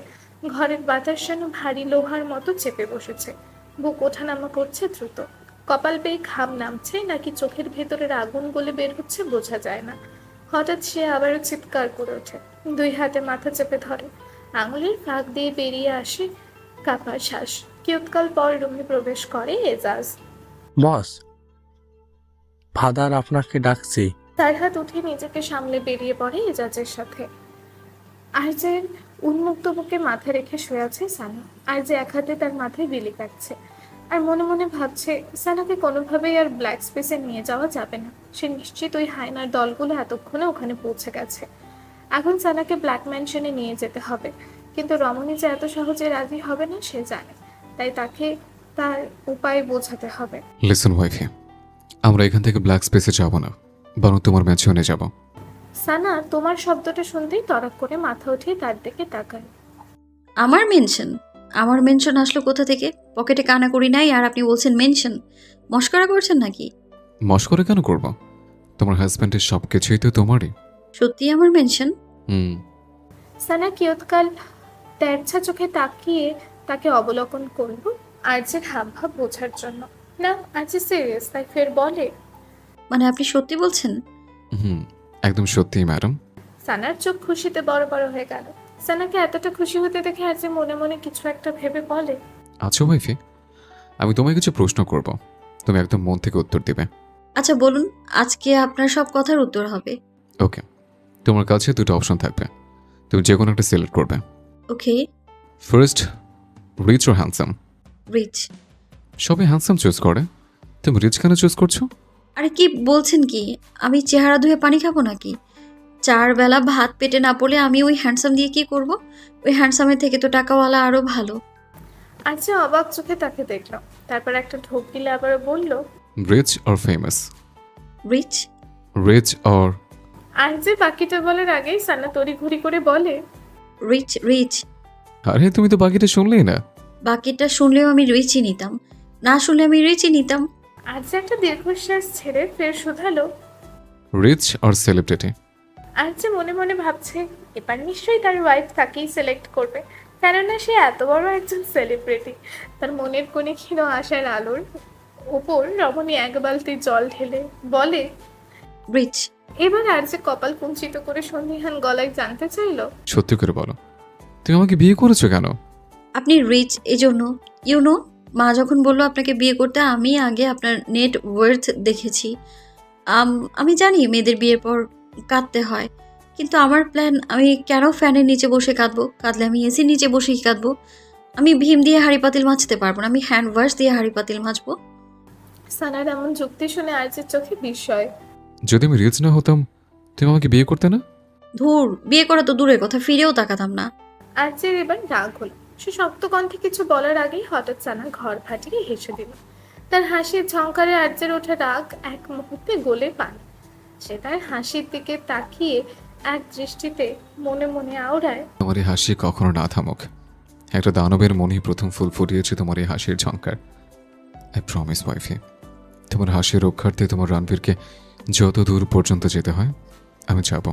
ঘরের বাতাস যেন ভারী লোহার মতো চেপে বসেছে। বুক ওঠানামা করছে দ্রুত। কপাল বেয়ে ঘাম নামছে নাকি চোখের ভেতরের আগুন গলে বের হচ্ছে বোঝা যায় না। হঠাৎ সে আবারও চিৎকার করে ওঠে। দুই হাতে মাথা চেপে ধরে। আঙুলের ফাঁক দিয়ে বেরিয়ে আসে কাপা শ্বাস। কিয়ৎকাল পর রুমে প্রবেশ করে এজাজ। বস, ফাদার আপনাকে ডাকছে। সারহাদ উঠে নিজেকে সামলে বেরিয়ে পড়ে এজাজের সাথে। আরজের উন্মুক্ত বুকে মাথা রেখে শুয়ে আছে সানা। আরজে এক হাতে তার মাথায় বিলি কাটছে আর মনে মনে ভাবছে সানাকে কোনোভাবেই আর ব্ল্যাক স্পেসে নিয়ে যাওয়া যাবে না। সে নিশ্চিত ওই হায়নার দলগুলো এতক্ষণে ওখানে পৌঁছে গেছে। এখন সানাকে ব্ল্যাক ম্যানশনে নিয়ে যেতে হবে, কিন্তু রমণী যে এত সহজে রাজি হবে না সে জানে। তাই তাকে তার উপায় বোঝাতে হবে। Listen, wifey. আমরা এখান থেকে ব্ল্যাক স্পেসে যাব না, বরং তোমার ম্যানশনে যাব। সানা তোমার শব্দটা শুনতেই তড়াক করে মাথা উঠিয়ে তার দিকে তাকায়। আমার মেনশন? আমার মেনশন আসলো কোথা থেকে? পকেটে কানা করি নাই আর আপনি বলছেন মেনশন? মস্করা করছেন নাকি? মস্করা কেন করব? তোমার হাজব্যান্ডের সব কিছুই তো তোমারই। সত্যি আমার মেনশন? সানা কিয়ৎকাল তেরছা চোখে তাকিয়ে তাকে অবলোকন করলো আরজের হাবভাব বোঝার জন্য। না, আরজে সিরিয়াস, তাই ফের বলে, মানে আপনি সত্যি বলছেন? একদম সত্যি ম্যাডাম। সানার চোখ খুশিতে বড় বড় হয়ে গেল। সানাকে এতটা খুশি হতে দেখে আরজে মনে মনে কিছু একটা ভেবে বলে, আচ্ছা ওয়াইফি, আমি তোমায় কিছু প্রশ্ন করব, তুমি একদম মন থেকে উত্তর দিবে। আচ্ছা বলুন, আজকে আপনার সব কথার উত্তর হবে। ওকে, তোমার কাছে দুটো অপশন থাকবে, তুমি যে কোনো একটা সিলেক্ট করবে। Okay. First, rich or handsome? Rich. সবাই হ্যান্ডসাম চুজ করে, তুমি রিচ কেন চুজ করছো? আরে কি বলছেন কি? আমি চেহারা ধুয়ে পানি খাবো নাকি? 4 বেলা ভাত পেটে না পড়লে আমি ওই হ্যান্ডসাম দিয়ে কি করব? ওই হ্যান্ডসামের থেকে তো টাকাওয়ালা আরো ভালো। আরজে অবাক চোখে তাকে দেখলো। তারপর একটা ঢোক গিলে আবার বলল, rich or famous? Rich. Rich or? RJ বাকিটা বলার আগেই সানা তড়িঘড়ি করে বলে, রিচ রিচ। আরে তুমি তো বাকিটা শুনলেই না। বাকিটা শুনলেও আমি রিচই নিতাম, না শুনলে আমি রিচই নিতাম। আরজে একটা দীর্ঘশ্বাস ছেড়ে ফের শুধালো, রিচ অর সেলিব্রিটি? আরজে মনে মনে ভাবছে এবার নিশ্চয়ই তার ওয়াইফ তাকেই সিলেক্ট করবে, কেননা সে এত বড় একজন সেলিব্রিটি। তার মনের কোণে ক্ষীণ আশার আলোর ওপর রমণী এক বালতি জল ঢেলে বলে, রিচ। এবার আরজে কপাল কুঞ্চিত করে সন্দিহান গলায় জানতে চাইলো, সত্যি করে বলো, তুমি আমাকে বিয়ে করেছো কেন? আপনি রিচ এজন্য। ইউনো, মা যখন বললো আপনাকে বিয়ে করতে, আমি আগে আপনার নেট ওয়ার্থ দেখেছি। আমি জানি মেয়েদের বিয়ের পর কাঁদতে হয়, কিন্তু আমার প্ল্যান, আমি কেন ফ্যানের নিচে বসে কাঁদবো? কাঁদলে আমি এসির নিচে বসেই কাঁদবো। আমি ভীম দিয়ে হাঁড়ি পাতিল মাজতে পারবো না, আমি হ্যান্ড ওয়াশ দিয়ে হাঁড়ি পাতিল মাজবো। সানার এমন যুক্তি শুনে আরজের চোখে বিস্ময়। যদি আমি রিচ না হতাম, তুমি আমাকে বিয়ে করতে না? ধুর, বিয়ে করা তো দূরের কথা, ফিরেও তাকাতাম না। আরজের এবার রাগ হলো। সে শক্ত কণ্ঠে কিছু বলার আগেই হঠাৎ সানা ঘর ফাটিয়ে হেসে দিল। তার হাসির ঝংকারে আরজের ওঠা রাগ এক মুহূর্তে গলে পানি। সে তার হাসির দিকে তাকিয়ে এক দৃষ্টিতে মনে মনে আওড়ায়, তোমার এই হাসি কখনো না থামুক। একটা দানবের মনেই প্রথম ফুল ফুটিয়েছে তোমার এই হাসির ঝংকার। আই প্রমিস ওয়াইফি, তোমার হাসির রক্ষার্থে তোমার রণবীরকে যত দূর পর্যন্ত যেতে হয় আমি যাব,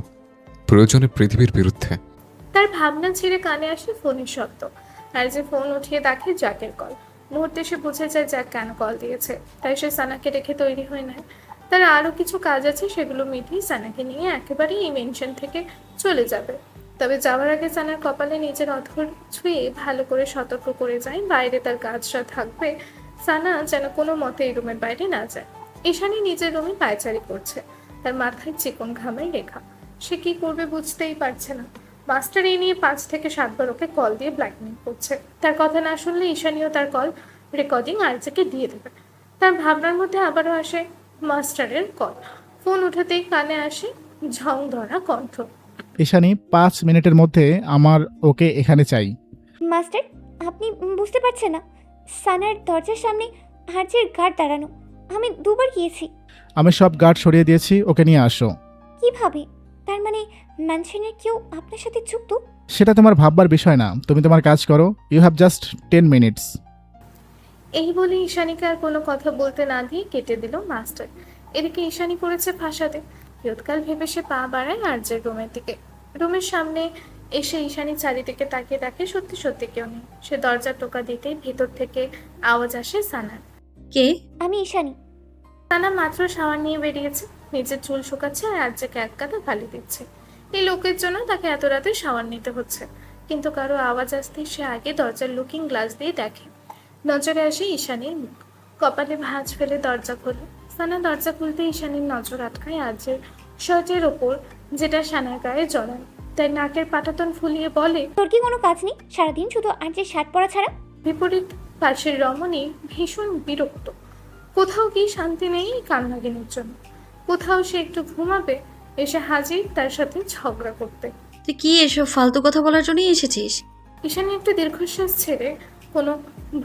প্রয়োজনে পৃথিবীর বিরুদ্ধে। তার ভাবনা ছেড়ে কানে আসে ফোনের শব্দ। আরজে ফোন উঠিয়ে দেখে জ্যাকের কল। মুহূর্তে সে বুঝে যায় জ্যাক কেন কল দিয়েছে, তাই সে সানাকে রেখে তৈরি হয়ে নেয়। তার আরও কিছু কাজ আছে, সেগুলো মিটিয়ে সানাকে নিয়ে একেবারেই এই মেনশন থেকে চলে যাবে। তবে যাওয়ার আগে সানার কপালে নিজের অধর ছুঁয়ে ভালো করে সতর্ক করে যায় বাইরে তার কাজটা থাকবে, সানা যেন কোনো মতে এই রুমের বাইরে না যায়। ঈশানী নিজের রুমে পায়চারি করছে, তার মাথায় চিকন ঘামের রেখা। সে কি করবে বুঝতেই পারছে না। মাস্টার এই নিয়ে 5 থেকে 7 বার ওকে কল দিয়ে ব্ল্যাকমেল করছে। তার কথা না শুনলে ঈশানীও তার কল রেকর্ডিং আর্যকে দিয়ে দেবে। তার ভাবনার মধ্যে আবারও আসে মাস্টারের কল। ফোন উঠাতেই কানে আসে ঝং ধরা কণ্ঠ। ঈশানী 5 মিনিটের মধ্যে আমার ওকে এখানে চাই। মাস্টার, আপনি বুঝতে পারছেন না, সানার দরজার সামনে আর্যের গার্ড দাঁড়ানো। আমি 2 বার গিয়েছি। আমি সব গার্ড সরিয়ে দিয়েছি, ওকে নিয়ে আসো। কিভাবে? তার মানে ম্যানশনের কেউ আপনার সাথে যুক্ত? সেটা তোমার ভাববার বিষয় না, তুমি তোমার কাজ করো। You have just 10 minutes. এই বলে ঈশানীকে আর কোনো কথা বলতে না দিয়ে কেটে দিল মাস্টার। এদিকে ঈশানী পড়েছে ফাঁসাতে। ইয়ৎকাল ভেবে সে পা বাড়ায় আর্যের রুমের দিকে। রুমের সামনে এসে ঈশানী চারিদিকে তাকিয়ে দেখে সত্যি সত্যি কেউ নেই। সে দরজা টোকা দিতেই ভেতর থেকে আওয়াজ আসে সানার। কে? আমি ঈশানী। সানা মাত্র শাওয়ার নিয়ে বেরিয়েছে, নিজের চুল শুকাচ্ছে আর আর্যকে এক কাঁধে ফালি দিচ্ছে। এই লোকের জন্য তাকে এত রাতে শাওয়ার নিতে হচ্ছে। কিন্তু কারো আওয়াজ আসতেই সে আগে দরজার লুকিং গ্লাস দিয়ে দেখে। নজরে আসে ঈশানীর মুখ। কপালে ভাঁজ ফেলে দরজা খোলে। সানা দরজা খুলতে ঈশানীর নজর আটকায় আর্যের শার্টের ওপর, যেটা সানার গায়ে জড়ান। তাই নাকের পাটাতন ফুলিয়ে বলে, তোর কি কোনো কাজ নেই সারাদিন শুধু আর্যের শার্ট পরা ছাড়া? বিপরীত পাশের রমণী ভীষণ বিরক্ত। কোথাও কি শান্তি নেই কান্নাগিনীর জন্য। কোথাও সে একটু ঘুমাবে, এসে হাজির তার সাথে ঝগড়া করতে। তুই কি এসব ফালতু কথা বলার জন্যই এসেছিস? ঈশানী একটু দীর্ঘশ্বাস ছেড়ে কোনো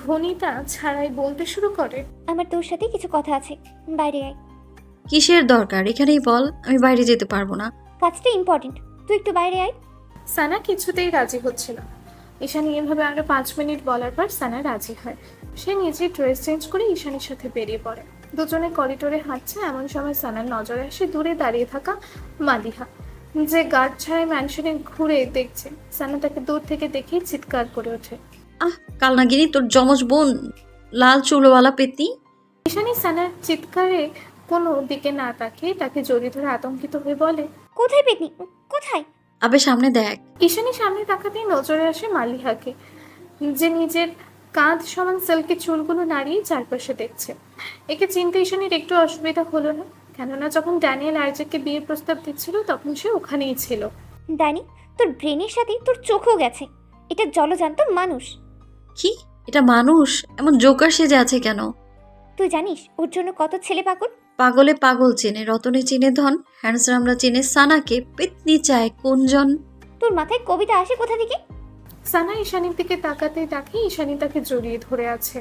ভনিতা ছাড়াই বলতে শুরু করে, আমার তোর সাথে কিছু কথা আছে, বাইরে আয়। কিসের দরকার? এখানেই বল, আমি বাইরে যেতে পারবো না। কাজটা ইম্পর্টেন্ট, তুই একটু বাইরে আয়। সানা কিছুতেই রাজি হচ্ছিল। ঈশানী এভাবে আরো 5 মিনিট বলার পর সানা রাজি হয়। সে নিজে ড্রেস চেঞ্জ করে ঈশানীর সাথে বেরিয়ে পড়ে। দুজনে করিডোরে হাঁটছে, এমন সময় সানার নজরে আসে দূরে দাঁড়িয়ে থাকা মালিহা, যে গার্ড ছাড়াই ম্যানশনে ঘুরে দেখছে। সানা তাকে দূর থেকে দেখেই চিৎকার করে ওঠে, আহ কালনাগিনি, তোর যমজ বোন, লাল চুলওয়ালা পেতনি। ঈশানী সানার চিৎকারে কোনো দিকে না তাকিয়ে তাকে জড়িয়ে ধরে আতঙ্কিত হয়ে বলে, কোথায় পেতনি, কোথায়? আবে সামনে দেখ। ঈশানী সামনে তাকাতেই নজরে আসে মালিহাকে, যে নিজের কাঁধ সমান সিল্কি চুলগুলো নাড়িয়ে চারপাশে দেখছে। একে চিনতে ঈশানীর একটু অসুবিধা হলো না, কেননা যখন ড্যানিয়েল আর্যকে বিয়ের প্রস্তাব দিচ্ছিল তখন সে ওখানেই ছিল। ড্যানি, তোর ব্রেনের সাথে তোর চোখও গেছে। এটা জলজান্ত মানুষ। কি? এটা মানুষ? এমন জোকার সেজে আছে কেন? তুই জানিস ওর জন্য কত ছেলে পাগল? পাগলে পাগল চেনে, রতনে চেনে ধন, হ্যান্ডসামরা চেনে সানাকে, পেতনি চায় কোনজন? তোর মাথায় কবিতা আসে কোথা থেকে? সানা ঈশানীর দিকে তাকাতেই দেখে ঈশানী তাকে জড়িয়ে ধরে আছে।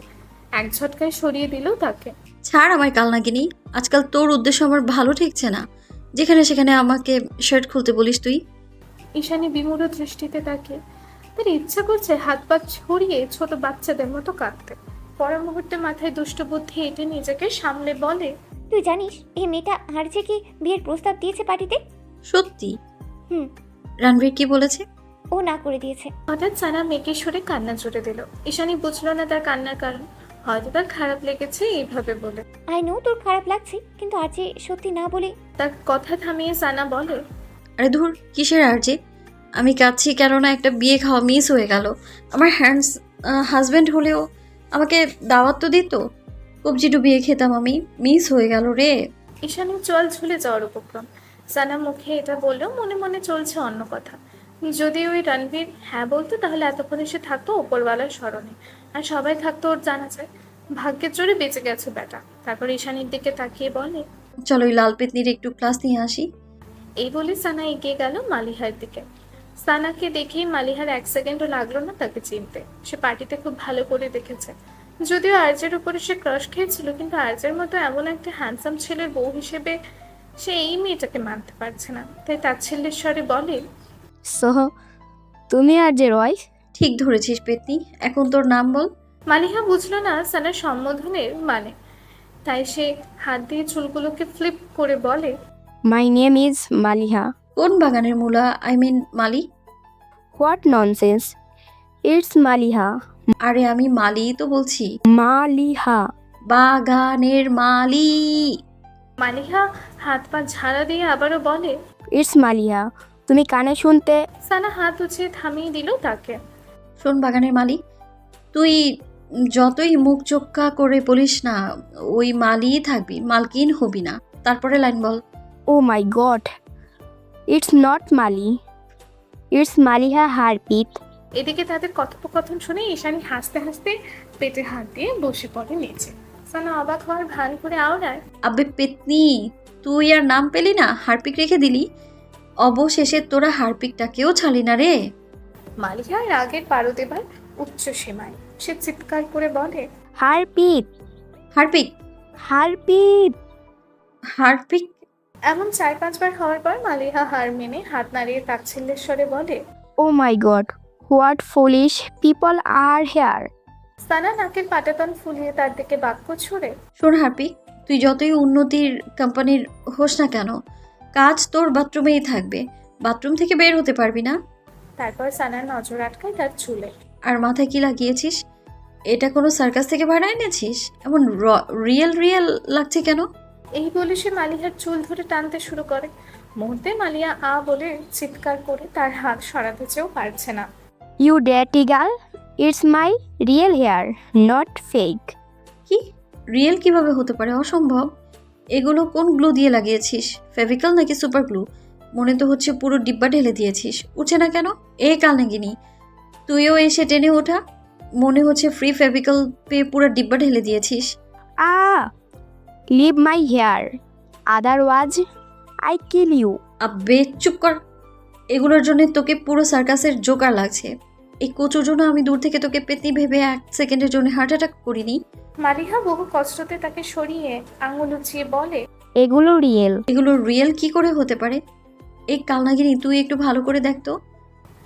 এক ঝটকায় সরিয়ে দিল তাকে। ছাড় আমার কালনাগিনি, আজকাল তোর উদ্দেশ্য আমার ভালো ঠেকছে না। যেখানে সেখানে আমাকে শার্ট খুলতে বলিস তুই। ঈশানী বিমূঢ় দৃষ্টিতে তাকে, তার ইচ্ছা করছে হাত পা ছড়িয়ে ছোট বাচ্চাদের মতো কাঁদতে। পরের মুহূর্তে মাথায় দুষ্ট বুদ্ধি এঁটে নিজেকে সামলে বলে, তুই জানিস এই মেয়েটা আর্যকে বিয়ের প্রস্তাব দিয়েছে পার্টিতে? সত্যি? হুম। রণবীর কি বলেছে? ও না করে দিয়েছে। হঠাৎ সানা মেয়েকে সরে কান্না জুড়ে দিল। ঈশানী বুঝলো না তার কান্নার কারণ। হয়তো তার খারাপ লেগেছে এইভাবে বলে। আই নো তোর খারাপ লাগছে, কিন্তু আর্য সত্যি না বলে। তার কথা থামিয়ে সানা বলে, আরে ধুর, কিসের আর্জি? আমি কাঁদছি কেননা একটা বিয়ে খাওয়া মিস হয়ে গেল। আমার হাজব্যান্ড হলেও আমাকে দাওয়াত তো দিত, কবজি ডুবিয়ে খেতাম আমি, মিস হয়ে গেল রে। ঈশানী চল ঝুলে যাওয়ার উপক্রম। সানা মুখে এটা বললেও মনে মনে চলছে অন্য কথা। যদি ওই রণবীর হ্যাঁ বলতো তাহলে এতক্ষণে সে থাকতো ওপরওয়ালার স্মরণে, আর সবাই থাকতো ওর জানা যায়। ভাগ্যের জোরে বেঁচে গেছে বেটা। তারপর ঈশানীর দিকে তাকিয়ে বলে, চলো ওই লাল পেতনির একটু ক্লাস নিয়ে আসি। এই বলে সানা এগিয়ে গেল মালিহার দিকে। সানাকে দেখেই মালিহার 1 সেকেন্ডও লাগলো না তাকে চিনতে। সে পার্টিতে খুব ভালো করে দেখেছে। যদিও আর্যের উপরে সে ক্রাশ খেয়েছিল, কিন্তু আর্যের মতো এমন একটা হ্যান্ডসাম ছেলের বউ হিসেবে সে এই মেয়েটাকে মানতে পারছে না। তাই তাচ্ছিল্যের স্বরে বলে, সহ তুমি আর যে রয়? ঠিক ধরেছিস পেতনি, এখন তোর নাম বল। মালিহা বুঝলো না সানার সম্বোধনের মানে, তাই সে হাত দিয়ে চুলগুলোকে ফ্লিপ করে বলে, মাই নেম ইজ মালিহা। কোন বাগানের মূলা? আই মিন মালি। What nonsense, it's Maliha. আরে আমি মালি তো বলছি, মালিহা। বাগানের মালি। মালিহা হাত পা ঝাড়া দিয়ে আবারও বলে, ইটস মালিহা। তুমি কানে শুনতে। সানা হাত উঠিয়ে থামিয়ে দিল তাকে। শোন বাগানের মালি, তুই যতই মুখ চোক্কা করে বলিস না, ওই মালিই থাকবি, মালকিন হবি না। তারপরে লাইন বল। Oh my god, it's not Mali, it's Maliha Harpit. এদিকে তাদের কথোপকথন শুনে ঈশানী হাসতে হাসতে পেটে হাত দিয়ে বসে পড়ে নিচে। সানা অবাক হওয়ার ভান করে আওড়ায়, আবে পেতনি, তুই আর নাম পেলি না, হারপিক রেখে দিলি। অবশেষে তোরা হারপিকটাকেও ছাড়লি না রে। মালিহা রাগের পারদ এবার উচ্চ সীমায়। সে চিৎকার করে বলে, হারপিত, হারপিক, হারপিত। হারপিক। এমন 4-5 বার হওয়ার পর মালিহা হার মেনে হাত নাড়িয়ে তাচ্ছিল্যের স্বরে বলে, oh my god, what foolish people are here. Sana নাকের পাটাতন ফুলিয়ে তার দিকে বাক্য ছুড়ে, শোন হারপিক, তুই যতই উন্নতির কোম্পানির হোস না কেন, কাজ তোর বাথরুমেই থাকবে, বাথরুম থেকে বের হতে পারবি না। তারপর সানার নজর আটকায় তার চুলে। আর মাথায় কি লাগিয়েছিস? এটা কোনো সার্কাস থেকে ভাড়া এনেছিস? এমন রিয়েল রিয়েল লাগছে কেন? এই বলে সে মালিহার চুল ধরে টানতে শুরু করে। মুহূর্তে মালিয়া আ বলে চিৎকার করে তার হাত সরাতে চেয়েও পারছে না। ইউ ড্যাটি girl, it's my real hair, not fake. কি রিয়েল কিভাবে হতে পারে? অসম্ভব। এগুলো কোন গ্লু দিয়ে লাগিয়েছিস? ফেভিকল নাকি সুপার গ্লু? মনে তো হচ্ছে পুরো ডিব্বা ঢেলে দিয়েছিস। উঠছে না কেন? এই কালনাগিনি, তুইও এসে টেনে ওঠা। মনে হচ্ছে ফ্রি ফেভিকল পেয়ে পুরো ডিব্বা ঢেলে দিয়েছিস। Ah leave my hair, otherwise I kill you. আব্বে চুপ কর। এগুলোর জন্য তোকে পুরো সার্কাসের জোকার লাগছে। এই কোচোর জন্য আমি দূর থেকে তোকে পেতনি ভেবে 1 সেকেন্ডের জন্য হার্ট অ্যাটাক করিনি। মালিহা বহু কষ্টতে তাকে সরিয়ে আঙুল উঁচিয়ে বলে, এগুলো রিয়েল। এগুলো রিয়েল কি করে হতে পারে? এই কালনাগিনি, তুই একটু ভালো করে দেখ তো।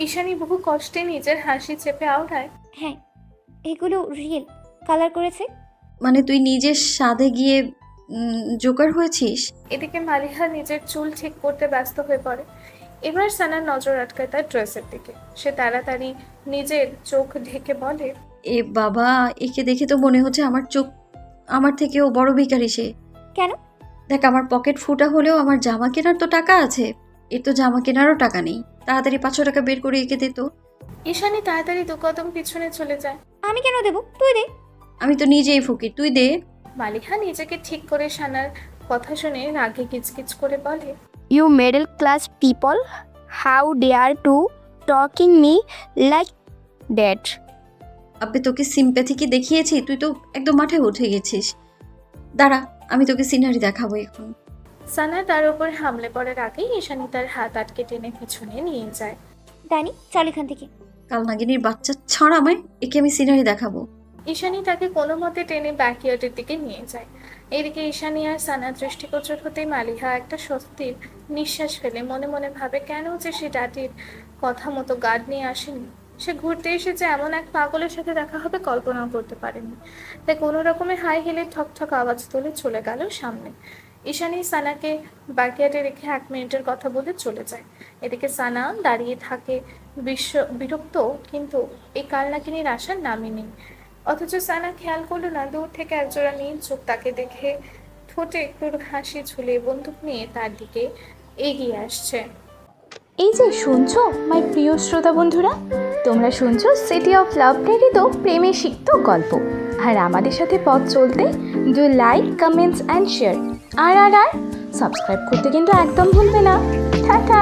ঈশানী বহু কষ্টে নিজের হাসি চেপে আওড়ায়, হ্যাঁ, এগুলো রিয়েল, কালার করেছে। মানে তুই নিজের স্বাদে গিয়ে জোকার হয়েছিস? এদিকে মালিহা নিজের চুল ঠিক করতে ব্যস্ত হয়ে পড়ে। এবার সানার নজর আটকায় তার ড্রেসের দিকে। সে তাড়াতাড়ি নিজের চোখ ঢেকে বলে, এ বাবা, একে দেখে তো মনে হচ্ছে আমার চোখ আমার থেকেও বড় ভিখারি সে। কেন? দেখ, আমার পকেট ফুটা হলেও আমার জামা কেনার তো টাকা আছে, এর তো জামা কেনারও টাকা নেই। তাড়াতাড়ি 500 টাকা বের করে এঁকে দে তো। ঈশানী তাড়াতাড়ি 2 কদম পিছনে চলে যায়। আমি কেন দেবো, তুই দে। আমি তো নিজেই ফকির, তুই দে। মালিহা নিজেকে ঠিক করে সানার কথা শুনে রাগে কিচকিচ করে বলে, you middle class people, how dare to talking me like that. আব্বে, তোকে সিম্প্যাথি কি দেখিয়েছি? তুই তো একদম মাঠে উঠে গেছিস। দাঁড়া, আমি তোকে সিনারি দেখাবো এখন। সানা তার উপর হামলে পড়ার আগেই ঈশানী তার হাত আটকে টেনে পিছনে নিয়ে যায়। ডানি, চল এখান থেকে। কালনাগিনীর বাচ্চা, ছাড় আমায়, একে আমি সিনারি দেখাবো। ঈশানী তাকে কোনো মতে টেনে ব্যাকইয়ার্ডের দিকে নিয়ে যায়। এদিকে ঈশানী আর সানার দৃষ্টিগোচর হতেই মালিহা একটা স্বস্তির নিঃশ্বাস ফেলে মনে মনে ভাবে, কেন যে সে ডাটির কথা মতো গার্ড নিয়ে আসেনি। সে ঘুরতে এসেছে এমন এক পাগলের সাথে দেখা হবে কল্পনাও করতে পারেনি। তাই কোনো রকমে হাই হিলে ঠকঠক আওয়াজ তুলে চলে গেল সামনে। ঈশানী সানাকে ব্যাকইয়ার্ডে রেখে 1 মিনিটের কথা বলে চলে যায়। এদিকে সানা দাঁড়িয়ে থাকে বিরক্ত, কিন্তু এই কালনাগিনীর আসার নামই নেই। অথচ সানা খেয়াল করলো না, দূর থেকে একজোড়া নীল চোখ তাকে দেখে ঠোঁটে একটু হাসি ঝুলিয়ে বন্দুক নিয়ে তার দিকে এগিয়ে আসছে। এই যে শুনছো মাই প্রিয় শ্রোতা বন্ধুরা, তোমরা শুনছো সিটি অফ লাভ প্রেরিত প্রেমে সিক্ত গল্প। আর আমাদের সাথে পথ চলতে do like, comments and share. আর সাবস্ক্রাইব করতে কিন্তু একদম ভুলবে না। টাটা।